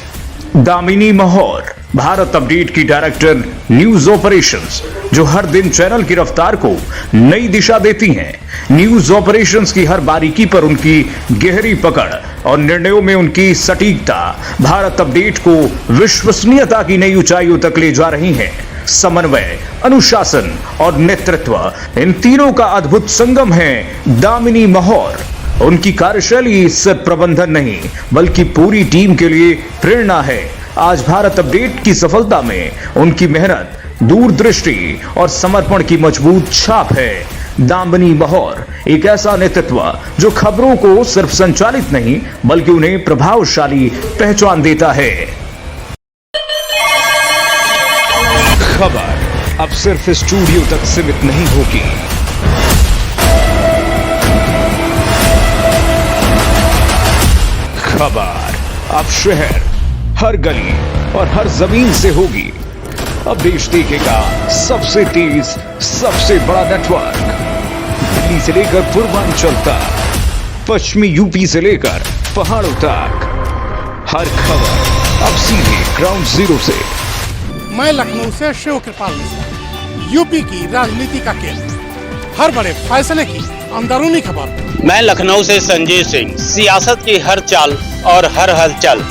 दामिनी महौर भारत अपडेट की डायरेक्टर न्यूज ऑपरेशंस, जो हर दिन चैनल की रफ्तार को नई दिशा देती हैं। न्यूज ऑपरेशंस की हर बारीकी पर उनकी गहरी पकड़ और निर्णयों में उनकी सटीकता भारत अपडेट को विश्वसनीयता की नई ऊंचाइयों तक ले जा रही हैं। समन्वय, अनुशासन और नेतृत्व, इन तीनों का अद्भुत संगम है दामिनी महौर। उनकी कार्यशैली सिर्फ प्रबंधन नहीं बल्कि पूरी टीम के लिए प्रेरणा है। आज भारत अपडेट की सफलता में उनकी मेहनत, दूरदृष्टि और समर्पण की मजबूत छाप है। दामिनी महौर एक ऐसा नेतृत्व जो खबरों को सिर्फ संचालित नहीं बल्कि उन्हें प्रभावशाली पहचान देता है। खबर अब सिर्फ स्टूडियो तक सीमित नहीं होगी। खबर अब शहर, हर गली और हर जमीन से होगी। अब देश देखेगा सबसे तेज, सबसे बड़ा नेटवर्क। दिल्ली से लेकर पूर्वांचल तक, पश्चिमी यूपी से लेकर पहाड़ों तक, हर खबर अब सीधे ग्राउंड जीरो से। मैं लखनऊ से शिव कृपाल मिश्रा, यूपी की राजनीति का केंद्र, हर बड़े फैसले की अंदरूनी खबर। मैं लखनऊ से संजीव सिंह, सियासत की हर चाल और हर हलचल,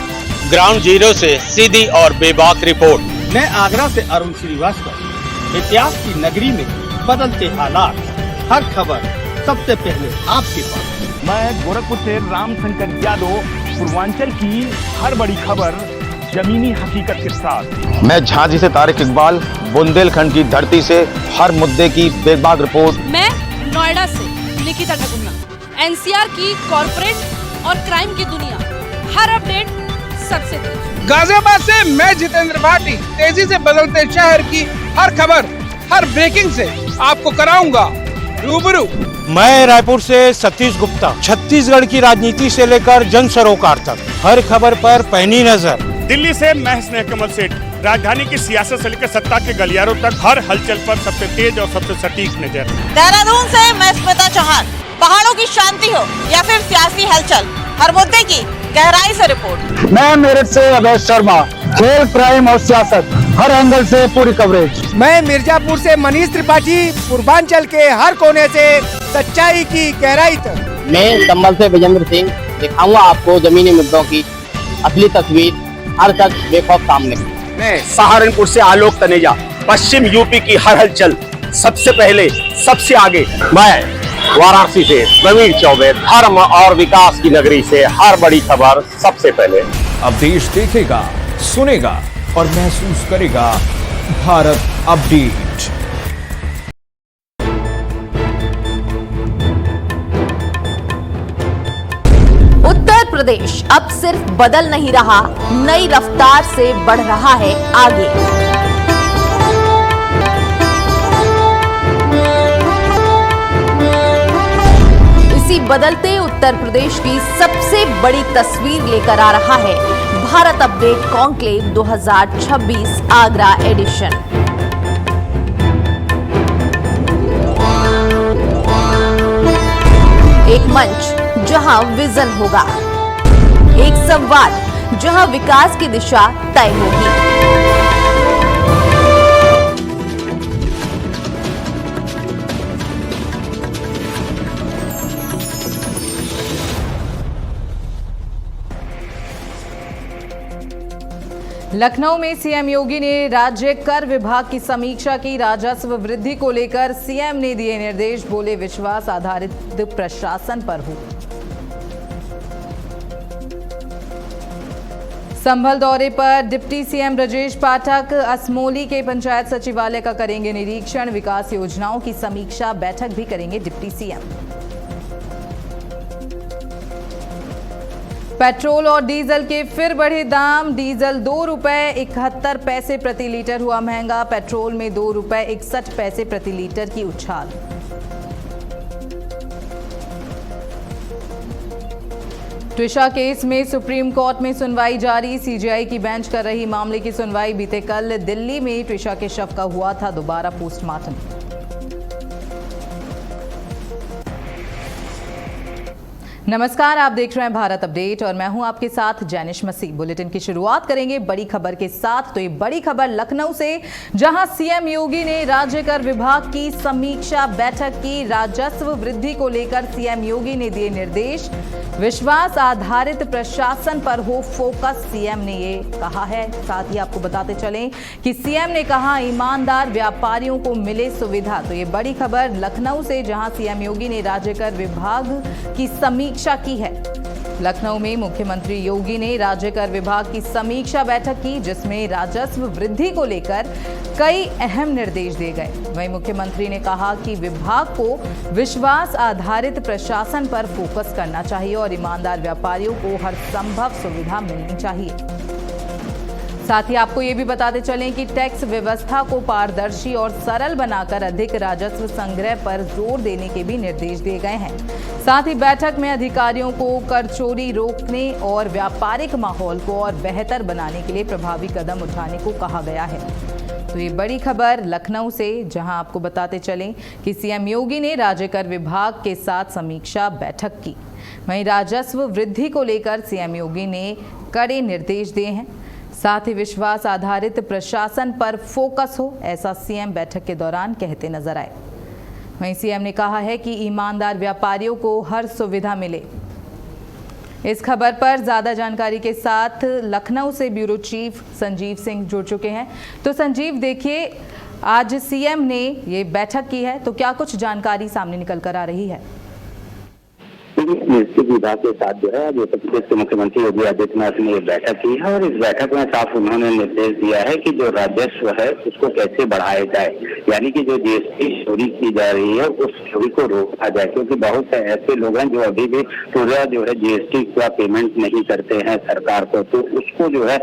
ग्राउंड जीरो से सीधी और बेबाक रिपोर्ट। मैं आगरा से अरुण श्रीवास्तव, इतिहास की नगरी में बदलते हालात, हर खबर सबसे पहले आपके पास। मैं गोरखपुर से रामशंकर यादव, पूर्वांचल की हर बड़ी खबर जमीनी हकीकत के साथ। मैं झांसी से तारिक इकबाल, बुंदेलखंड की धरती से हर मुद्दे की बेबाक रिपोर्ट। मैं नोएडा से निकिता टकुन्ना, एनसीआर की कॉर्पोरेट और क्राइम की दुनिया, हर अपडेट सबसे तेज। गाजियाबाद से मैं जितेंद्र भाटी, तेजी से बदलते शहर की हर खबर, हर ब्रेकिंग से आपको कराऊंगा रूबरू। मैं रायपुर से सतीश गुप्ता, छत्तीसगढ़ की राजनीति से लेकर जन सरोकार तक, हर खबर पर पैनी नजर। दिल्ली से मैं स्नेह कमल सेठ, राजधानी की सियासत से लेकर सत्ता के गलियारों तक, हर हलचल पर सबसे तेज और सबसे सटीक नजर। देहरादून से मैं स्मिता चौहान, पहाड़ों की शांति हो या फिर सियासी हलचल, हर मुद्दे की गहराई से रिपोर्ट। मैं मेरठ से अभय शर्मा, खेल, क्राइम और सियासत, हर एंगल से पूरी कवरेज। मैं मिर्जापुर से मनीष त्रिपाठी, पूर्वांचल के हर कोने से सच्चाई की गहराई तक। मैं संभल से विजेंद्र सिंह, दिखाऊंगा आपको जमीनी मुद्दों की असली तस्वीर, हर तक बेखौफ सामने। मैं सहारनपुर से आलोक तनेजा, पश्चिम यूपी की हर हलचल सबसे पहले, सबसे आगे। मैं वाराणसी से प्रवीण चौबे, धर्म और विकास की नगरी से हर बड़ी खबर सबसे पहले। अब देश देखेगा, सुनेगा और महसूस करेगा भारत अपडेट। उत्तर प्रदेश अब सिर्फ बदल नहीं रहा, नई रफ्तार से बढ़ रहा है आगे। इसी बदलते उत्तर प्रदेश की सबसे बड़ी तस्वीर लेकर आ रहा है Bharat update conclave 2026 Agra edition. एक मंच जहां विजन होगा, एक संवाद जहां विकास की दिशा तय होगी। लखनऊ में सीएम योगी ने राज्य कर विभाग की समीक्षा की। राजस्व वृद्धि को लेकर सीएम ने दिए निर्देश, बोले विश्वास आधारित प्रशासन पर हो। संभल दौरे पर डिप्टी सीएम ब्रजेश पाठक असमोली के पंचायत सचिवालय का करेंगे निरीक्षण। विकास योजनाओं की समीक्षा बैठक भी करेंगे डिप्टी सीएम। पेट्रोल और डीजल के फिर बढ़े दाम। डीजल 2 रुपए 71 पैसे प्रति लीटर हुआ महंगा। पेट्रोल में 2 रुपए 61 पैसे प्रति लीटर की उछाल। ट्विशा केस में सुप्रीम कोर्ट में सुनवाई जारी। सीजीआई की बेंच कर रही मामले की सुनवाई। बीते कल दिल्ली में ट्विशा के शव का हुआ था दोबारा पोस्टमार्टम। नमस्कार, आप देख रहे हैं भारत अपडेट और मैं हूं आपके साथ जैनिश मसीह। बुलेटिन की शुरुआत करेंगे बड़ी खबर के साथ। तो ये बड़ी खबर लखनऊ से, जहां सीएम योगी ने राज्य कर विभाग की समीक्षा बैठक की। राजस्व वृद्धि को लेकर सीएम योगी ने दिए निर्देश। विश्वास आधारित प्रशासन पर हो फोकस, सीएम ने ये कहा है। साथ ही आपको बताते चलें कि सीएम ने कहा ईमानदार व्यापारियों को मिले सुविधा। तो ये बड़ी खबर लखनऊ से, जहां सीएम योगी ने राज्य कर विभाग की समीक्षा की है। लखनऊ में मुख्यमंत्री योगी ने राज्य कर विभाग की समीक्षा बैठक की, जिसमें राजस्व वृद्धि को लेकर कई अहम निर्देश दिए गए। वहीं मुख्यमंत्री ने कहा कि विभाग को विश्वास आधारित प्रशासन पर फोकस करना चाहिए और ईमानदार व्यापारियों को हर संभव सुविधा मिलनी चाहिए। साथ ही आपको ये भी बताते चलें कि टैक्स व्यवस्था को पारदर्शी और सरल बनाकर अधिक राजस्व संग्रह पर जोर देने के भी निर्देश दिए गए हैं। साथ ही बैठक में अधिकारियों को कर चोरी रोकने और व्यापारिक माहौल को और बेहतर बनाने के लिए प्रभावी कदम उठाने को कहा गया है। तो ये बड़ी खबर लखनऊ से, जहां आपको बताते चलें कि सीएम योगी ने राज्य कर विभाग के साथ समीक्षा बैठक की। वहीं राजस्व वृद्धि को लेकर सीएम योगी ने कड़े निर्देश दिए हैं। साथ ही विश्वास आधारित प्रशासन पर फोकस हो, ऐसा सीएम बैठक के दौरान कहते नजर आए। वहीं सीएम ने कहा है कि ईमानदार व्यापारियों को हर सुविधा मिले। इस खबर पर ज्यादा जानकारी के साथ लखनऊ से ब्यूरो चीफ संजीव सिंह जुड़ चुके हैं। तो संजीव, देखिए आज सीएम ने ये बैठक की है, तो क्या कुछ जानकारी सामने निकल कर आ रही है? निश्चित विभाग के साथ जो है आज उत्तर प्रदेश के मुख्यमंत्री योगी आदित्यनाथ ने ये बैठक की है और इस बैठक में साफ उन्होंने निर्देश दिया है कि जो राजस्व है उसको कैसे बढ़ाया जाए, यानी कि जो जीएसटी चोरी की जा रही है उस चोरी को रोका जाए, क्योंकि बहुत से ऐसे लोग हैं जो अभी भी पूरा जो है जीएसटी का पेमेंट नहीं करते हैं सरकार को, तो उसको जो है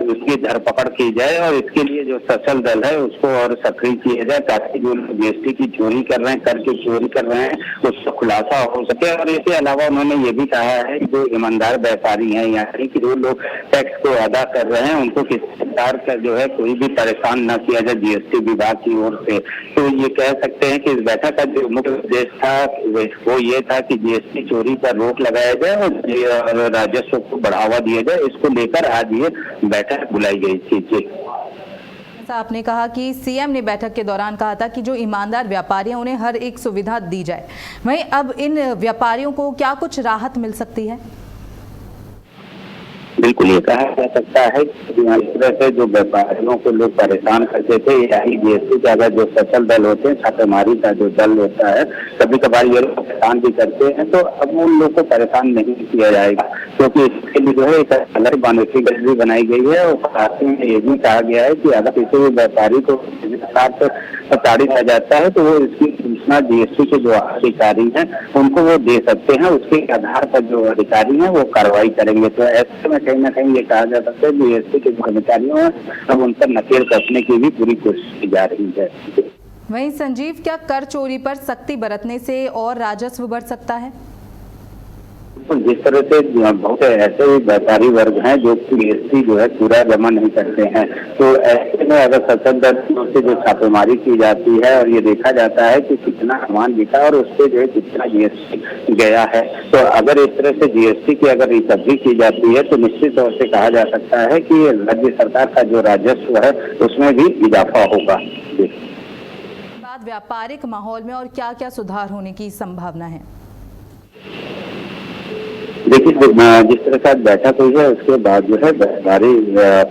उसकी धरपकड़ की जाए और इसके लिए जो सशल दल है उसको और सक्रिय किया जाए, ताकि जो जीएसटी की चोरी कर रहे हैं, कर की चोरी कर रहे हैं, उसका खुलासा हो सके। और इसके अलावा उन्होंने ये भी कहा है कि जो ईमानदार व्यापारी हैं, यानी कि जो लोग टैक्स को अदा कर रहे हैं, उनको किसी प्रकार का जो है कोई भी परेशान न किया जाए जीएसटी विभाग की ओर से। तो ये कह सकते हैं कि इस बैठक का जो मुख्य उद्देश्य था वो ये था कि जीएसटी चोरी पर रोक लगाया जाए और राजस्व को बढ़ावा दिया जाए। इसको लेकर आज ये बैठक बुलाई गई थी। आपने कहा कि सीएम ने बैठक के दौरान कहा था कि जो ईमानदार व्यापारी हैं उन्हें हर एक सुविधा दी जाए। वहीं अब इन व्यापारियों को क्या कुछ राहत मिल सकती है? बिल्कुल ये कहा जा सकता है कि इस तरह से जो व्यापारियों को लोग परेशान करते थे, यानी जीएसटी का अगर जो सशल दल होते हैं, छापेमारी का जो दल होता है, कभी कभार ये लोग परेशान भी करते हैं, तो अब उन लोग को परेशान नहीं किया जाएगा, क्योंकि इसके लिए जो है एक अलग बाउंड्री भी बनाई गई है। और साथ में ये भी कहा गया है कि अगर किसी भी व्यापारी को प्रताड़ित आ जाता है तो वो इसकी सूचना जीएसटी के जो अधिकारी हैं उनको वो दे सकते हैं, उसके आधार पर जो अधिकारी हैं वो कार्रवाई करेंगे। तो ऐसे में कहीं ना कहीं ये कहा जा सकता है जीएसटी के जो कर्मचारियों हैं अब उन पर नकेल कसने की भी पूरी कोशिश की जा रही है। वहीं संजीव, क्या कर चोरी पर सख्ती बरतने से और राजस्व बढ़ सकता है? जिस तरह से बहुत ऐसे व्यापारी वर्ग हैं जो जीएसटी जो है पूरा जमा नहीं करते हैं, तो ऐसे में अगर सशल दल से जो छापेमारी की जाती है और ये देखा जाता है कि कितना सामान बिका और उस पर जो है कितना जीएसटी गया है, तो अगर इस तरह से जीएसटी की अगर रिकवरी की जाती है तो निश्चित तौर से कहा जा सकता है कि राज्य सरकार का जो राजस्व है उसमें भी इजाफा होगा। व्यापारिक माहौल में और क्या क्या सुधार होने की संभावना है? देखिए जिस तरह से बैठक हुई है उसके बाद जो है व्यापारी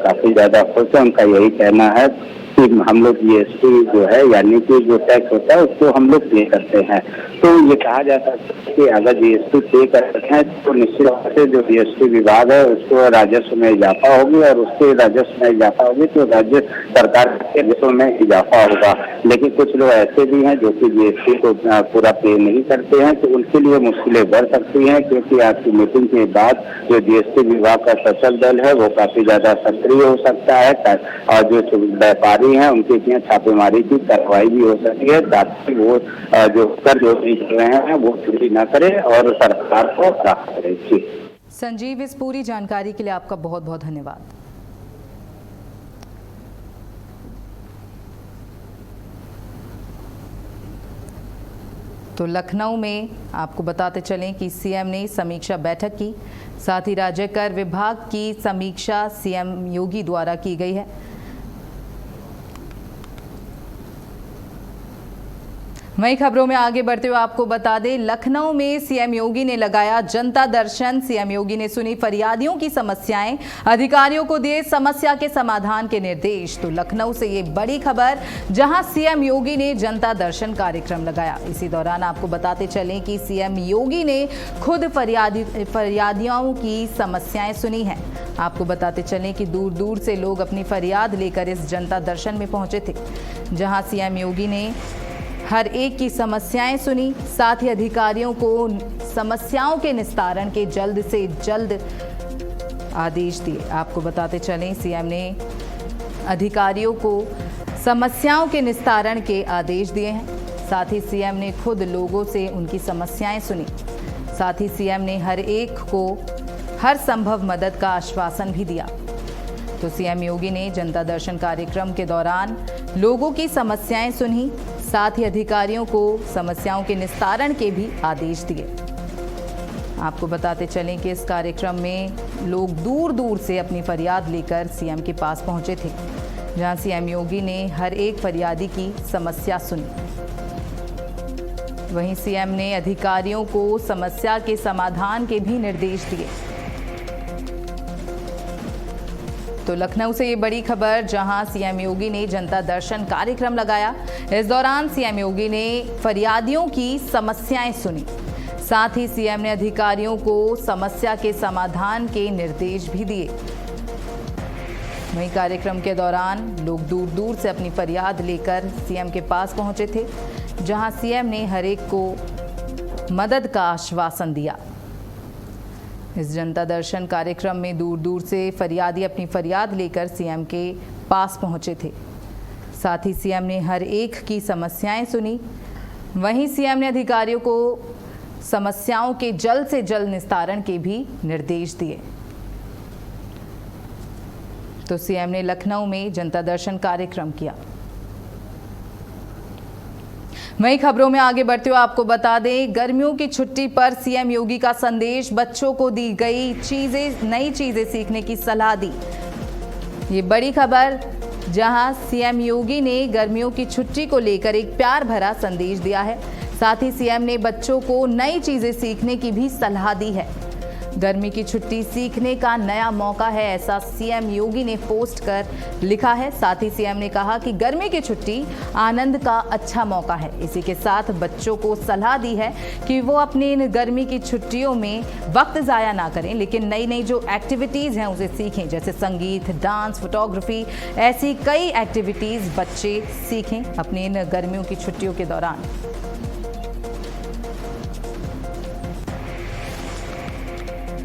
काफी ज्यादा खुश है। उनका यही कहना है कि हम लोग जीएसटी जो है यानी कि जो टैक्स होता है उसको हम लोग पे करते हैं। तो ये कहा जा सकता है कि अगर जीएसटी पे करते हैं तो निश्चित रूप से जो जीएसटी विभाग है उसको राजस्व में इजाफा होगी और उसके राजस्व में इजाफा होगी तो राज्य सरकार के राजस्व में इजाफा होगा। लेकिन कुछ लोग ऐसे भी हैं जो कि जीएसटी को पूरा पे नहीं करते हैं, तो उनके लिए मुश्किलें बढ़ सकती हैं, क्योंकि आज की मीटिंग के बाद जो जीएसटी विभाग का सचल दल है वो काफी ज्यादा सक्रिय हो सकता है और जो व्यापारी हैं उनके लिए छापेमारी की कार्रवाई भी हो सकती है ताकि वो जो कर जो कर रहे हैं वो चोरी न करें और सरकार को राहत करें। संजीव, इस पूरी जानकारी के लिए आपका बहुत बहुत धन्यवाद। तो लखनऊ में आपको बताते चलें कि सीएम ने समीक्षा बैठक की, साथ ही राज्य कर विभाग की समीक्षा सीएम योगी द्वारा की गई है। वहीं खबरों में आगे बढ़ते हुए आपको बता दें, लखनऊ में सीएम योगी ने लगाया जनता दर्शन। सीएम योगी ने सुनी फरियादियों की समस्याएं, अधिकारियों को दिए समस्या के समाधान के निर्देश। तो लखनऊ से ये बड़ी खबर, जहां सीएम योगी ने जनता दर्शन कार्यक्रम लगाया। इसी दौरान आपको बताते चलें कि सीएम योगी ने खुद फरियादियों की समस्याएं सुनी हैं। आपको बताते चलें कि दूर दूर से लोग अपनी फरियाद लेकर इस जनता दर्शन में पहुंचे थे, जहां सीएम योगी ने हर एक की समस्याएं सुनी, साथ ही अधिकारियों को समस्याओं के निस्तारण के जल्द से जल्द आदेश दिए। आपको बताते चलें, सीएम ने अधिकारियों को समस्याओं के निस्तारण के आदेश दिए हैं। साथ ही सीएम ने खुद लोगों से उनकी समस्याएं सुनी। साथ ही सीएम ने हर एक को हर संभव मदद का आश्वासन भी दिया। तो सीएम योगी ने जनता दर्शन कार्यक्रम के दौरान लोगों की समस्याएं सुनी, साथ ही अधिकारियों को समस्याओं के निस्तारण के भी आदेश दिए। आपको बताते चलें कि इस कार्यक्रम में लोग दूर दूर से अपनी फरियाद लेकर सीएम के पास पहुंचे थे, जहां सीएम योगी ने हर एक फरियादी की समस्या सुनी। वहीं सीएम ने अधिकारियों को समस्या के समाधान के भी निर्देश दिए। तो लखनऊ से ये बड़ी खबर, जहां सीएम योगी ने जनता दर्शन कार्यक्रम लगाया। इस दौरान सीएम योगी ने फरियादियों की समस्याएं सुनी, साथ ही सीएम ने अधिकारियों को समस्या के समाधान के निर्देश भी दिए। वहीं कार्यक्रम के दौरान लोग दूर दूर से अपनी फरियाद लेकर सीएम के पास पहुंचे थे, जहां सीएम ने हर एक को मदद का आश्वासन दिया। इस जनता दर्शन कार्यक्रम में दूर दूर से फरियादी अपनी फरियाद लेकर सीएम के पास पहुंचे थे। साथ ही सीएम ने हर एक की समस्याएं सुनी। वहीं सीएम ने अधिकारियों को समस्याओं के जल्द से जल्द निस्तारण के भी निर्देश दिए। तो सीएम ने लखनऊ में जनता दर्शन कार्यक्रम किया। वहीं खबरों में आगे बढ़ते हुए आपको बता दें, गर्मियों की छुट्टी पर सीएम योगी का संदेश, बच्चों को दी गई नई चीजें सीखने की सलाह दी। ये बड़ी खबर, जहां सीएम योगी ने गर्मियों की छुट्टी को लेकर एक प्यार भरा संदेश दिया है। साथ ही सीएम ने बच्चों को नई चीजें सीखने की भी सलाह दी है। गर्मी की छुट्टी सीखने का नया मौका है, ऐसा सीएम योगी ने पोस्ट कर लिखा है। साथ ही सीएम ने कहा कि गर्मी की छुट्टी आनंद का अच्छा मौका है। इसी के साथ बच्चों को सलाह दी है कि वो अपनी इन गर्मी की छुट्टियों में वक्त ज़ाया ना करें, लेकिन नई नई जो एक्टिविटीज़ हैं उसे सीखें, जैसे संगीत, डांस, फोटोग्राफी, ऐसी कई एक्टिविटीज़ बच्चे सीखें अपनी इन गर्मियों की छुट्टियों के दौरान।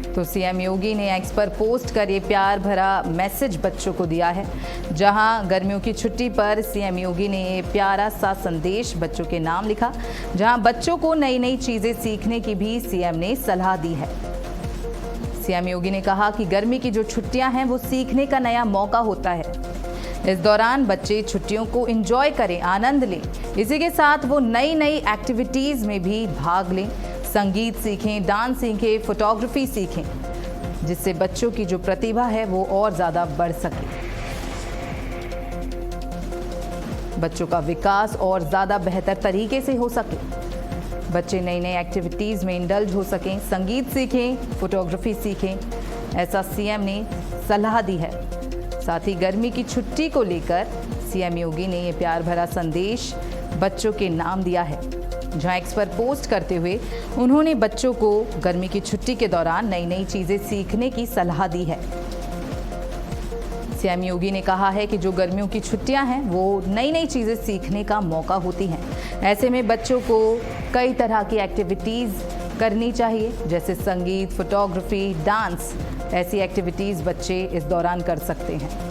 तो सीएम योगी ने एक्स पर पोस्ट कर ये प्यार भरा मैसेज बच्चों को दिया है, जहां गर्मियों की छुट्टी पर सीएम योगी ने ये प्यारा सा संदेश बच्चों के नाम लिखा, जहां बच्चों को नई नई चीज़ें सीखने की भी सीएम ने सलाह दी है। सीएम योगी ने कहा कि गर्मी की जो छुट्टियां हैं वो सीखने का नया मौका होता है। इस दौरान बच्चे छुट्टियों को एंजॉय करें, आनंद लें। इसी के साथ वो नई नई एक्टिविटीज़ में भी भाग लें, संगीत सीखें, डांस सीखें, फोटोग्राफी सीखें, जिससे बच्चों की जो प्रतिभा है वो और ज़्यादा बढ़ सके, बच्चों का विकास और ज़्यादा बेहतर तरीके से हो सके। बच्चे नई नई एक्टिविटीज़ में इंडल्ज हो सकें, संगीत सीखें, फोटोग्राफी सीखें, ऐसा सीएम ने सलाह दी है। साथ ही गर्मी की छुट्टी को लेकर सीएम योगी ने ये प्यार भरा संदेश बच्चों के नाम दिया है, जहां एक्स पर पोस्ट करते हुए उन्होंने बच्चों को गर्मी की छुट्टी के दौरान नई नई चीज़ें सीखने की सलाह दी है। सीएम योगी ने कहा है कि जो गर्मियों की छुट्टियां हैं वो नई नई चीज़ें सीखने का मौका होती हैं। ऐसे में बच्चों को कई तरह की एक्टिविटीज़ करनी चाहिए, जैसे संगीत, फोटोग्राफी, डांस। ऐसी एक्टिविटीज़ बच्चे इस दौरान कर सकते हैं।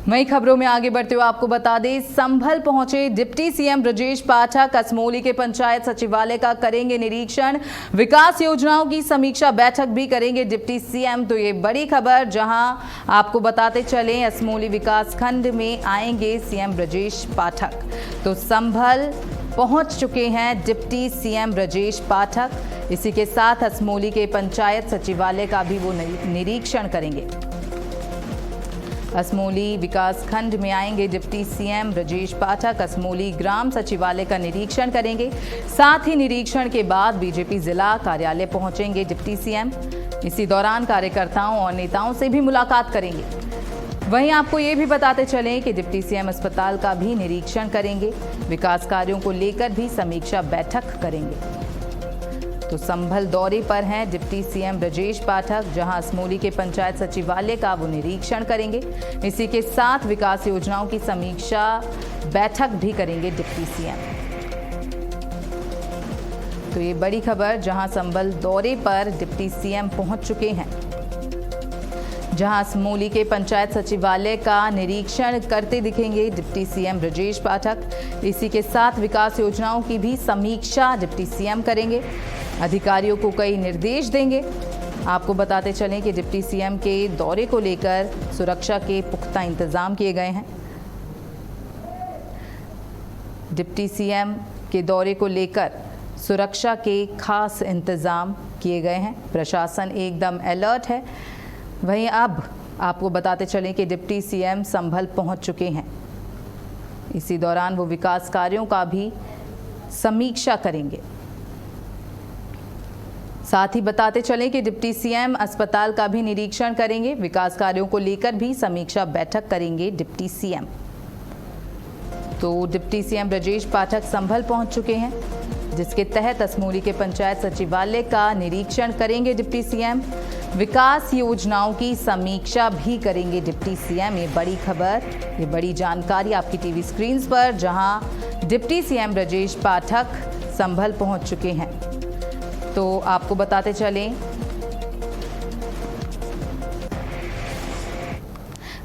वहीं खबरों में आगे बढ़ते हुए आपको बता दें, संभल पहुंचे डिप्टी सीएम ब्रजेश पाठक असमोली के पंचायत सचिवालय का करेंगे निरीक्षण, विकास योजनाओं की समीक्षा बैठक भी करेंगे डिप्टी सीएम। तो ये बड़ी खबर, जहां आपको बताते चलें असमोली विकास खंड में आएंगे सीएम ब्रजेश पाठक। तो संभल पहुंच चुके हैं डिप्टी सीएम ब्रजेश पाठक। इसी के साथ असमोली के पंचायत सचिवालय का भी वो निरीक्षण करेंगे। असमोली विकास खंड में आएंगे डिप्टी सीएम ब्रजेश पाठक, असमोली ग्राम सचिवालय का निरीक्षण करेंगे। साथ ही निरीक्षण के बाद बीजेपी जिला कार्यालय पहुंचेंगे डिप्टी सीएम। इसी दौरान कार्यकर्ताओं और नेताओं से भी मुलाकात करेंगे। वहीं आपको ये भी बताते चलें कि डिप्टी सीएम अस्पताल का भी निरीक्षण करेंगे, विकास कार्यों को लेकर भी समीक्षा बैठक करेंगे। तो संभल दौरे पर हैं डिप्टी सीएम ब्रजेश पाठक, जहां असमोली के पंचायत सचिवालय का वो निरीक्षण करेंगे। इसी के साथ विकास योजनाओं की समीक्षा बैठक भी करेंगे डिप्टी सीएम। तो ये बड़ी खबर, जहां संभल दौरे पर डिप्टी सीएम पहुंच चुके हैं, जहां असमोली के पंचायत सचिवालय का निरीक्षण करते दिखेंगे डिप्टी सीएम ब्रजेश पाठक। इसी के साथ विकास योजनाओं की भी समीक्षा डिप्टी सीएम करेंगे, अधिकारियों को कई निर्देश देंगे। आपको बताते चलें कि डिप्टी सीएम के दौरे को लेकर सुरक्षा के पुख्ता इंतजाम किए गए हैं। डिप्टी सीएम के दौरे को लेकर सुरक्षा के खास इंतजाम किए गए हैं, प्रशासन एकदम अलर्ट है। वहीं अब आपको बताते चलें कि डिप्टी सीएम संभल पहुंच चुके हैं। इसी दौरान वो विकास कार्यों का भी समीक्षा करेंगे। साथ ही बताते चलें कि डिप्टी सीएम अस्पताल का भी निरीक्षण करेंगे, विकास कार्यों को लेकर भी समीक्षा बैठक करेंगे डिप्टी सीएम। तो डिप्टी सीएम ब्रजेश पाठक संभल पहुंच चुके हैं, जिसके तहत असमोली के पंचायत सचिवालय का निरीक्षण करेंगे डिप्टी सीएम, विकास योजनाओं की समीक्षा भी करेंगे डिप्टी सीएम। ये बड़ी खबर, ये बड़ी जानकारी आपकी टीवी स्क्रीन पर, जहां डिप्टी सीएम ब्रजेश पाठक संभल पहुंच चुके हैं। तो आपको बताते चलें,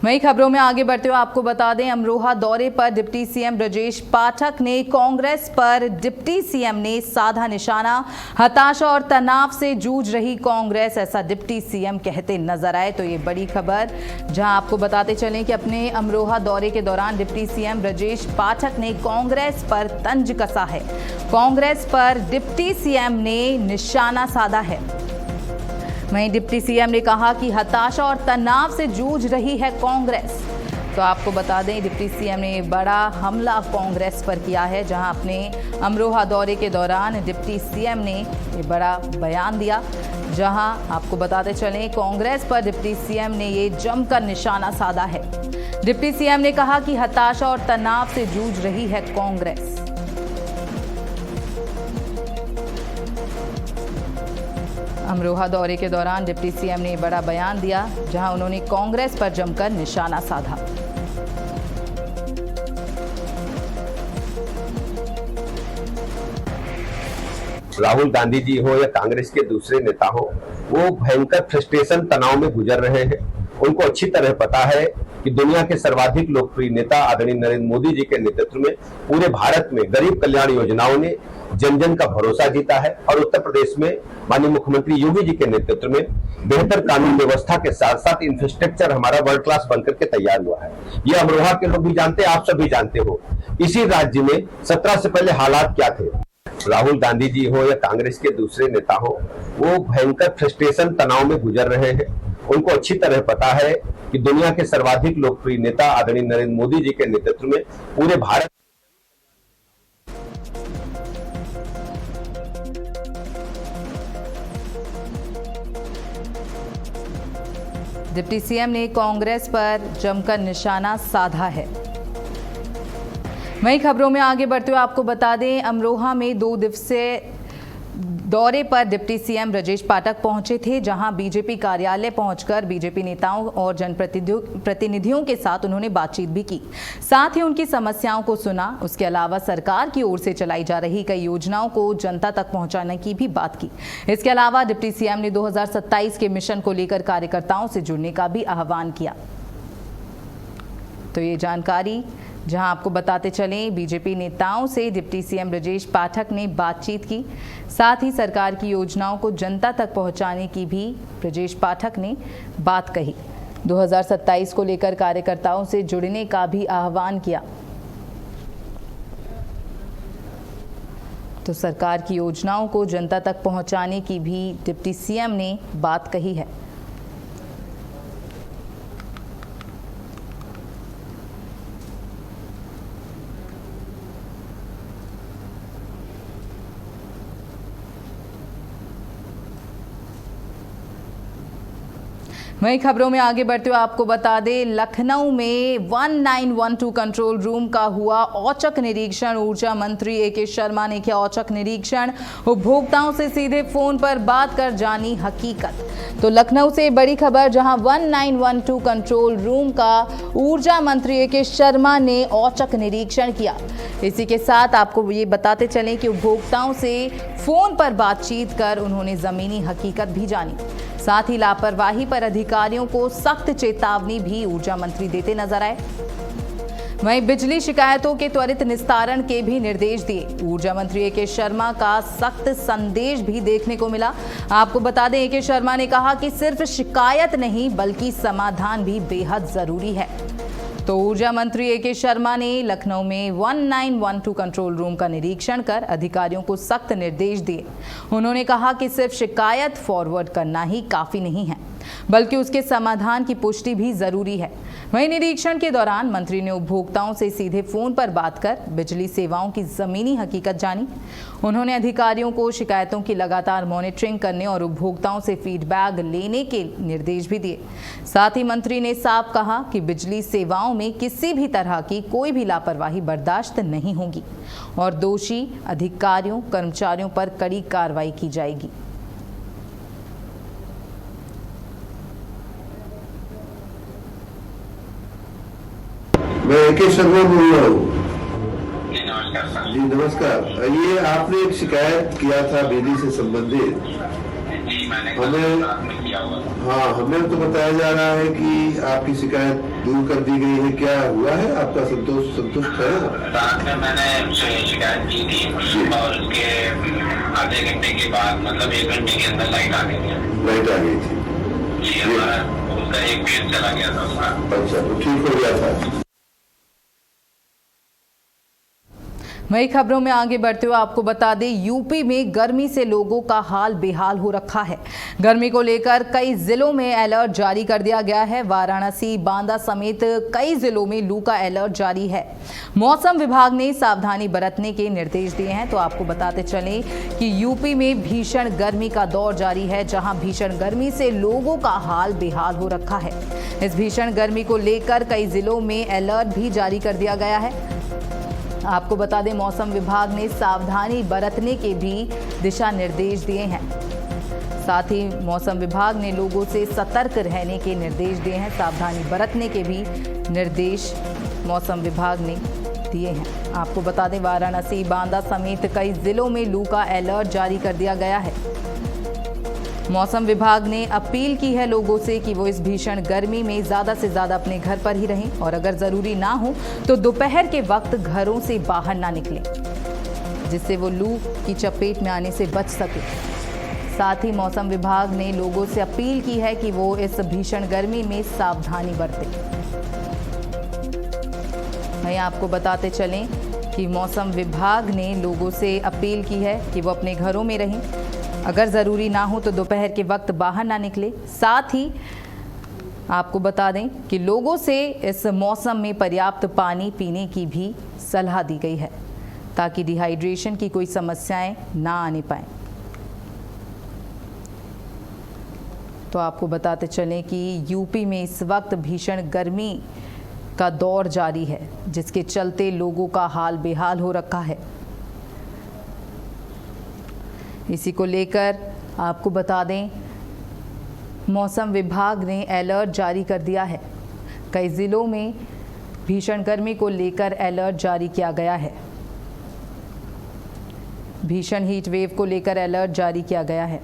वहीं खबरों में आगे बढ़ते हुए आपको बता दें, अमरोहा दौरे पर डिप्टी सीएम ब्रजेश पाठक ने कांग्रेस पर डिप्टी सीएम ने साधा निशाना, हताशा और तनाव से जूझ रही कांग्रेस, ऐसा डिप्टी सीएम कहते नजर आए। तो ये बड़ी खबर, जहां आपको बताते चलें कि अपने अमरोहा दौरे के दौरान डिप्टी सीएम ब्रजेश पाठक ने कांग्रेस पर तंज कसा है, कांग्रेस पर डिप्टी सीएम ने निशाना साधा है। वहीं डिप्टी सीएम ने कहा कि हताशा और तनाव से जूझ रही है कांग्रेस। तो आपको बता दें, डिप्टी सीएम ने बड़ा हमला कांग्रेस पर किया है, जहां अपने अमरोहा दौरे के दौरान डिप्टी सीएम ने ये बड़ा बयान दिया, जहां आपको बताते चलें कांग्रेस पर डिप्टी सीएम ने ये जमकर निशाना साधा है। डिप्टी सीएम ने कहा कि हताशा और तनाव से जूझ रही है कांग्रेस। अमरोहा दौरे के दौरान डिप्टी सीएम ने बड़ा बयान दिया, जहां उन्होंने कांग्रेस पर जमकर निशाना साधा। राहुल गांधी जी हो या कांग्रेस के दूसरे नेता हो, वो भयंकर फ्रस्ट्रेशन, तनाव में गुजर रहे हैं। उनको अच्छी तरह पता है कि दुनिया के सर्वाधिक लोकप्रिय नेता आदरणीय नरेंद्र मोदी जी के नेतृत्व में पूरे भारत में गरीब कल्याण योजनाओं ने जन जन का भरोसा जीता है, और उत्तर प्रदेश में माननीय मुख्यमंत्री योगी जी के नेतृत्व में बेहतर कानून व्यवस्था के साथ साथ इंफ्रास्ट्रक्चर हमारा वर्ल्ड क्लास बनकर के तैयार हुआ है। ये अमरोहा के लोग भी जानते हैं, आप सब भी जानते हो। इसी राज्य में 17 से पहले हालात क्या थे। राहुल गांधी जी हो या कांग्रेस के दूसरे नेता हो, वो भयंकर फ्रस्ट्रेशन, तनाव में गुजर रहे हैं। उनको अच्छी तरह पता है कि दुनिया के सर्वाधिक लोकप्रिय नेता आदरणीय नरेंद्र मोदी जी के नेतृत्व में पूरे भारत डिप्टी सीएम ने कांग्रेस पर जमकर निशाना साधा है। वहीं खबरों में आगे बढ़ते हुए आपको बता दें, अमरोहा में 2 दिवसीय दौरे पर डिप्टी सीएम ब्रजेश पाठक पहुंचे थे, जहां बीजेपी कार्यालय पहुंचकर बीजेपी नेताओं और जनप्रतिनिधियों के साथ उन्होंने बातचीत भी की। साथ ही उनकी समस्याओं को सुना। उसके अलावा सरकार की ओर से चलाई जा रही कई योजनाओं को जनता तक पहुंचाने की भी बात की। इसके अलावा डिप्टी सीएम ने 2027 के मिशन को लेकर कार्यकर्ताओं से जुड़ने का भी आह्वान किया। तो ये जानकारी जहां आपको बताते चलें, बीजेपी नेताओं से डिप्टी सीएम ब्रजेश पाठक ने बातचीत की। साथ ही सरकार की योजनाओं को जनता तक पहुंचाने की भी ब्रजेश पाठक ने बात कही। 2027 को लेकर कार्यकर्ताओं से जुड़ने का भी आह्वान किया। तो सरकार की योजनाओं को जनता तक पहुंचाने की भी डिप्टी सीएम ने बात कही है। वहीं खबरों में आगे बढ़ते हुए आपको बता दें, लखनऊ में 1912 कंट्रोल रूम का हुआ औचक निरीक्षण। ऊर्जा मंत्री AK शर्मा ने किया औचक निरीक्षण। उपभोक्ताओं से सीधे फोन पर बात कर जानी हकीकत। तो लखनऊ से बड़ी खबर, जहां 1912 कंट्रोल रूम का ऊर्जा मंत्री AK शर्मा ने औचक निरीक्षण किया। इसी के साथ आपको ये बताते चलें कि उपभोक्ताओं से फोन पर बातचीत कर उन्होंने जमीनी हकीकत भी जानी। साथ ही लापरवाही पर अधिकारियों को सख्त चेतावनी भी ऊर्जा मंत्री देते नजर आए। वहीं बिजली शिकायतों के त्वरित निस्तारण के भी निर्देश दिए। ऊर्जा मंत्री AK शर्मा का सख्त संदेश भी देखने को मिला। आपको बता दें, AK शर्मा ने कहा कि सिर्फ शिकायत नहीं बल्कि समाधान भी बेहद जरूरी है। तो ऊर्जा मंत्री AK शर्मा ने लखनऊ में 1912 कंट्रोल रूम का निरीक्षण कर अधिकारियों को सख्त निर्देश दिए। उन्होंने कहा कि सिर्फ शिकायत फॉरवर्ड करना ही काफी नहीं है, बल्कि उसके समाधान की पुष्टि भी जरूरी है। वहीं निरीक्षण के दौरान मंत्री ने उपभोक्ताओं से सीधे फोन पर बात कर बिजली सेवाओं की जमीनी हकीकत जानी। उन्होंने अधिकारियों को शिकायतों की लगातार मॉनिटरिंग करने और उपभोक्ताओं से फीडबैक लेने के निर्देश भी दिए। साथ ही मंत्री ने साफ कहा कि बिजली सेवाओं में किसी भी तरह की कोई भी लापरवाही बर्दाश्त नहीं होगी और दोषी अधिकारियों कर्मचारियों पर कड़ी कार्रवाई की जाएगी। मैं AK शर्मा बोल रहा हूँ। जी नमस्कार। ये आपने एक शिकायत किया था बिजली से संबंधित। हमें तो बताया जा रहा है कि आपकी शिकायत दूर कर दी गई है। क्या हुआ है? आपका संतुष्ट है? रात में मैंने शिकायत की थी और उसके आधे घंटे के बाद, मतलब 1 घंटे के अंदर लाइट आ गई थी। लाइट आ गई थी जी, हमारा उसका एक पेज चला गया था उसका। अच्छा, तो ठीक हो गया था। वही खबरों में आगे बढ़ते हुए आपको बता दें, यूपी में गर्मी से लोगों का हाल बेहाल हो रखा है। गर्मी को लेकर कई जिलों में अलर्ट जारी कर दिया गया है। वाराणसी, बांदा समेत कई जिलों में लू का अलर्ट जारी है। मौसम विभाग ने सावधानी बरतने के निर्देश दिए हैं। तो आपको बताते चलें कि यूपी में भीषण गर्मी का दौर जारी है, जहां भीषण गर्मी से लोगों का हाल बेहाल हो रखा है। इस भीषण गर्मी को लेकर कई जिलों में अलर्ट भी जारी कर दिया गया है। आपको बता दें, मौसम विभाग ने सावधानी बरतने के भी दिशा निर्देश दिए हैं। साथ ही मौसम विभाग ने लोगों से सतर्क रहने के निर्देश दिए हैं। सावधानी बरतने के भी निर्देश मौसम विभाग ने दिए हैं। आपको बता दें, वाराणसी, बांदा समेत कई जिलों में लू का अलर्ट जारी कर दिया गया है। मौसम विभाग ने अपील की है लोगों से कि वो इस भीषण गर्मी में ज़्यादा से ज़्यादा अपने घर पर ही रहें और अगर ज़रूरी ना हो तो दोपहर के वक्त घरों से बाहर ना निकलें, जिससे वो लू की चपेट में आने से बच सके। साथ ही मौसम विभाग ने लोगों से अपील की है कि वो इस भीषण गर्मी में सावधानी बरतें। वहीं आपको बताते चलें कि मौसम विभाग ने लोगों से अपील की है कि वो अपने घरों में रहें, अगर ज़रूरी ना हो तो दोपहर के वक्त बाहर ना निकले। साथ ही आपको बता दें कि लोगों से इस मौसम में पर्याप्त पानी पीने की भी सलाह दी गई है ताकि डिहाइड्रेशन की कोई समस्याएं ना आने पाएं। तो आपको बताते चलें कि यूपी में इस वक्त भीषण गर्मी का दौर जारी है, जिसके चलते लोगों का हाल बेहाल हो रखा है। इसी को लेकर आपको बता दें, मौसम विभाग ने अलर्ट जारी कर दिया है। कई जिलों में भीषण गर्मी को लेकर अलर्ट जारी किया गया है। भीषण हीट वेव को लेकर अलर्ट जारी किया गया है।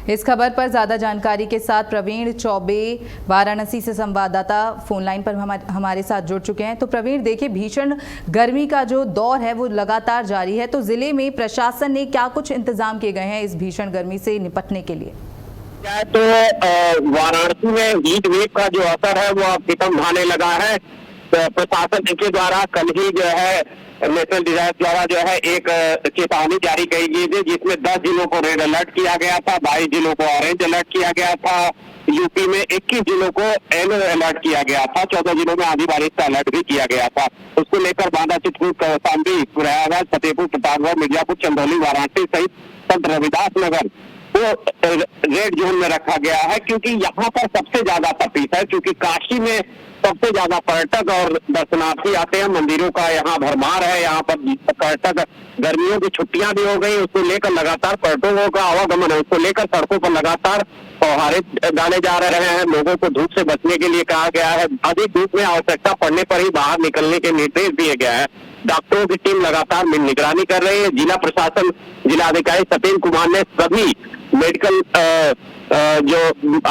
इस खबर पर ज्यादा जानकारी के साथ प्रवीण चौबे वाराणसी से संवाददाता फोन लाइन पर हमारे साथ जुड़ चुके हैं। तो प्रवीण, देखिए, भीषण गर्मी का जो दौर है वो लगातार जारी है, तो जिले में प्रशासन ने क्या कुछ इंतजाम किए गए हैं इस भीषण गर्मी से निपटने के लिए? तो वाराणसी में हीट वेव का जो असर है वो अब खत्म होने लगा है। तो प्रशासन के द्वारा कल ही जो है नेशनल डिजास्टर द्वारा जो है एक चेतावनी जारी की गई थी, जिसमें 10 जिलों को रेड अलर्ट किया गया था, 22 जिलों को ऑरेंज अलर्ट किया गया था। यूपी में 21 जिलों को येलो अलर्ट किया गया था, 14 जिलों में आंधी बारिश का अलर्ट भी किया गया था। उसको लेकर बांदा, चित्रकूट, कौशाम्बी, प्रयागराज, फतेहपुर, प्रतापगढ़, मिर्जापुर, चंदौली, वाराणसी सहित संत रविदास नगर वो रेड जोन में रखा गया है, क्योंकि यहाँ पर सबसे ज्यादा तकलीफ है। क्योंकि काशी में सबसे ज्यादा पर्यटक और दर्शनार्थी आते हैं, मंदिरों का यहाँ भरमार है। यहाँ पर पर्यटक, गर्मियों की छुट्टियां भी हो गई, उसको लेकर लगातार पर्यटकों का आवागमन है, उसको लेकर सड़कों पर लगातार फव्वारे डाले जा रहे हैं। लोगों को धूप से बचने के लिए कहा गया है। अधिक धूप में आवश्यकता पड़ने पर ही बाहर निकलने के निर्देश दिए गए हैं। डॉक्टरों की टीम लगातार निगरानी कर रही है। जिला प्रशासन, जिलाधिकारी सतीश कुमार ने सभी मेडिकल जो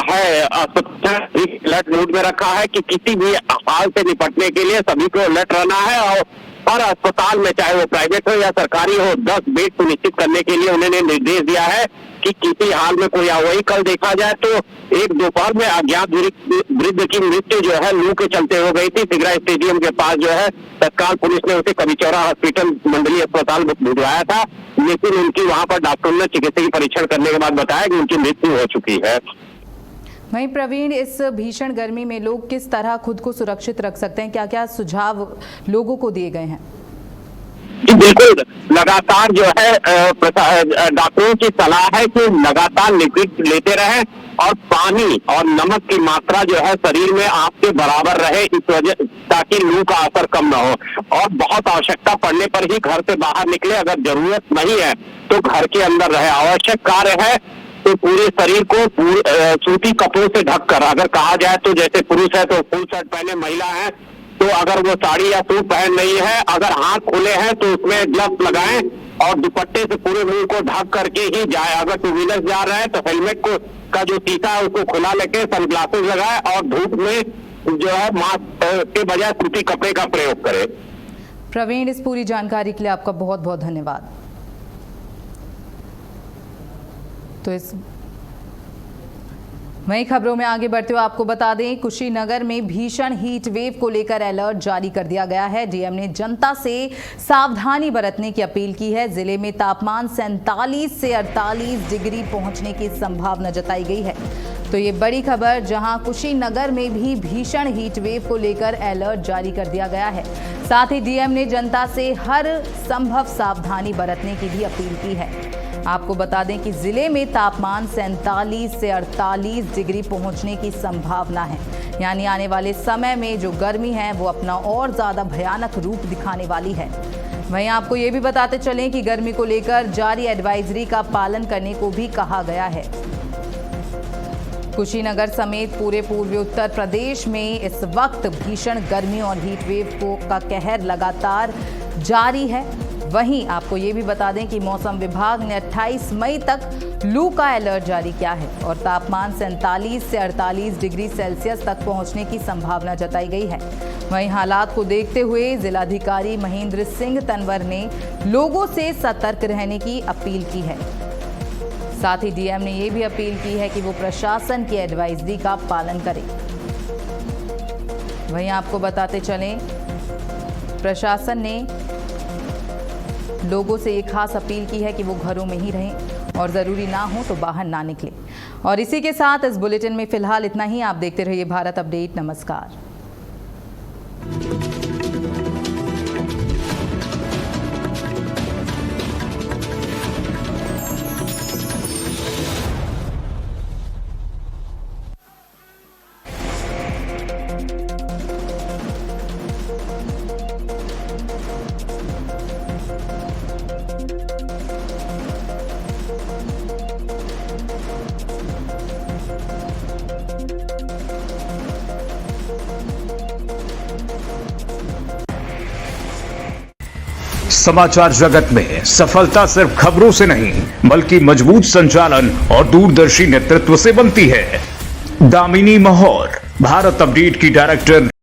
है अस्पताल अलर्ट मोड में रखा है कि किसी भी हाल से निपटने के लिए सभी को अलर्ट रहना है। और हर अस्पताल में, चाहे वो प्राइवेट हो या सरकारी हो, 10 बेड सुनिश्चित करने के लिए उन्होंने निर्देश दिया है कि किसी हाल में कोई वही कल देखा जाए तो एक दोपहर में अज्ञात वृद्ध की मृत्यु जो है लू के चलते हो गई थी। तिगरा स्टेडियम के पास जो है तत्काल पुलिस ने उसे कविचौरा हॉस्पिटल मंडलीय अस्पताल भिजवाया था, लेकिन उनकी वहां पर डॉक्टरों ने चिकित्सकीय परीक्षण करने के बाद बताया कि उनकी मृत्यु हो चुकी है। वहीं प्रवीण, इस भीषण गर्मी में लोग किस तरह खुद को सुरक्षित रख सकते हैं? क्या क्या सुझाव लोगों को दिए गए हैं? बिल्कुल, लगातार जो है डॉक्टरों की सलाह है कि लगातार लिक्विड लेते रहें और पानी और नमक की मात्रा जो है शरीर में आपके बराबर रहे, इस वजह ताकि लू का असर कम न हो। और बहुत आवश्यकता पड़ने पर ही घर से बाहर निकले, अगर जरूरत नहीं है तो घर के अंदर रहे। आवश्यक कार्य है तो पूरे शरीर को सूती कपड़ों से ढककर, अगर कहा जाए तो जैसे पुरुष है तो फुल शर्ट पहने, महिला है तो अगर वो साड़ी या सूट पहन नहीं है, अगर हाथ खुले हैं तो उसमें ग्लव्स लगाएं और दुपट्टे से पूरे मुंह को ढक करके ही जाए। अगर टू व्हीलर जा रहे हैं तो हेलमेट को का जो शीशा है उसको खुला लेके सनग्लासेस लगाए और धूप में जो है मास्क के बजाय सूती कपड़े का प्रयोग करें। प्रवीण, इस पूरी जानकारी के लिए आपका बहुत बहुत धन्यवाद। तो वहीं खबरों में आगे बढ़ते हुए आपको बता दें, कुशीनगर में भीषण हीट वेव को लेकर अलर्ट जारी कर दिया गया है। डीएम ने जनता से सावधानी बरतने की अपील की है। जिले में तापमान 47 से 48 डिग्री पहुंचने की संभावना जताई गई है। तो ये बड़ी खबर, जहां कुशीनगर में भी भीषण हीट वेव को लेकर अलर्ट जारी कर दिया गया है। साथ ही डीएम ने जनता से हर संभव सावधानी बरतने की भी अपील की है। आपको बता दें कि जिले में तापमान 47 से 48 डिग्री पहुंचने की संभावना है, यानी आने वाले समय में जो गर्मी है वो अपना और ज़्यादा भयानक रूप दिखाने वाली है। वहीं आपको ये भी बताते चलें कि गर्मी को लेकर जारी एडवाइजरी का पालन करने को भी कहा गया है। कुशीनगर समेत पूरे पूर्वी उत्तर प्रदेश में इस वक्त भीषण गर्मी और हीट वेव का कहर लगातार जारी है। वहीं आपको ये भी बता दें कि मौसम विभाग ने 28 मई तक लू का अलर्ट जारी किया है और तापमान 47 से 48 डिग्री सेल्सियस तक पहुंचने की संभावना जताई गई है। वहीं हालात को देखते हुए जिलाधिकारी महेंद्र सिंह तंवर ने लोगों से सतर्क रहने की अपील की है। साथ ही डीएम ने ये भी अपील की है कि वो प्रशासन की एडवाइजरी का पालन करें। वहीं आपको बताते चलें, प्रशासन ने लोगों से ये खास अपील की है कि वो घरों में ही रहें और ज़रूरी ना हो तो बाहर ना निकलें। और इसी के साथ इस बुलेटिन में फिलहाल इतना ही। आप देखते रहिए भारत अपडेट। नमस्कार। समाचार जगत में सफलता सिर्फ खबरों से नहीं बल्कि मजबूत संचालन और दूरदर्शी नेतृत्व से बनती है। दामिनी महौर, भारत अपडेट की डायरेक्टर।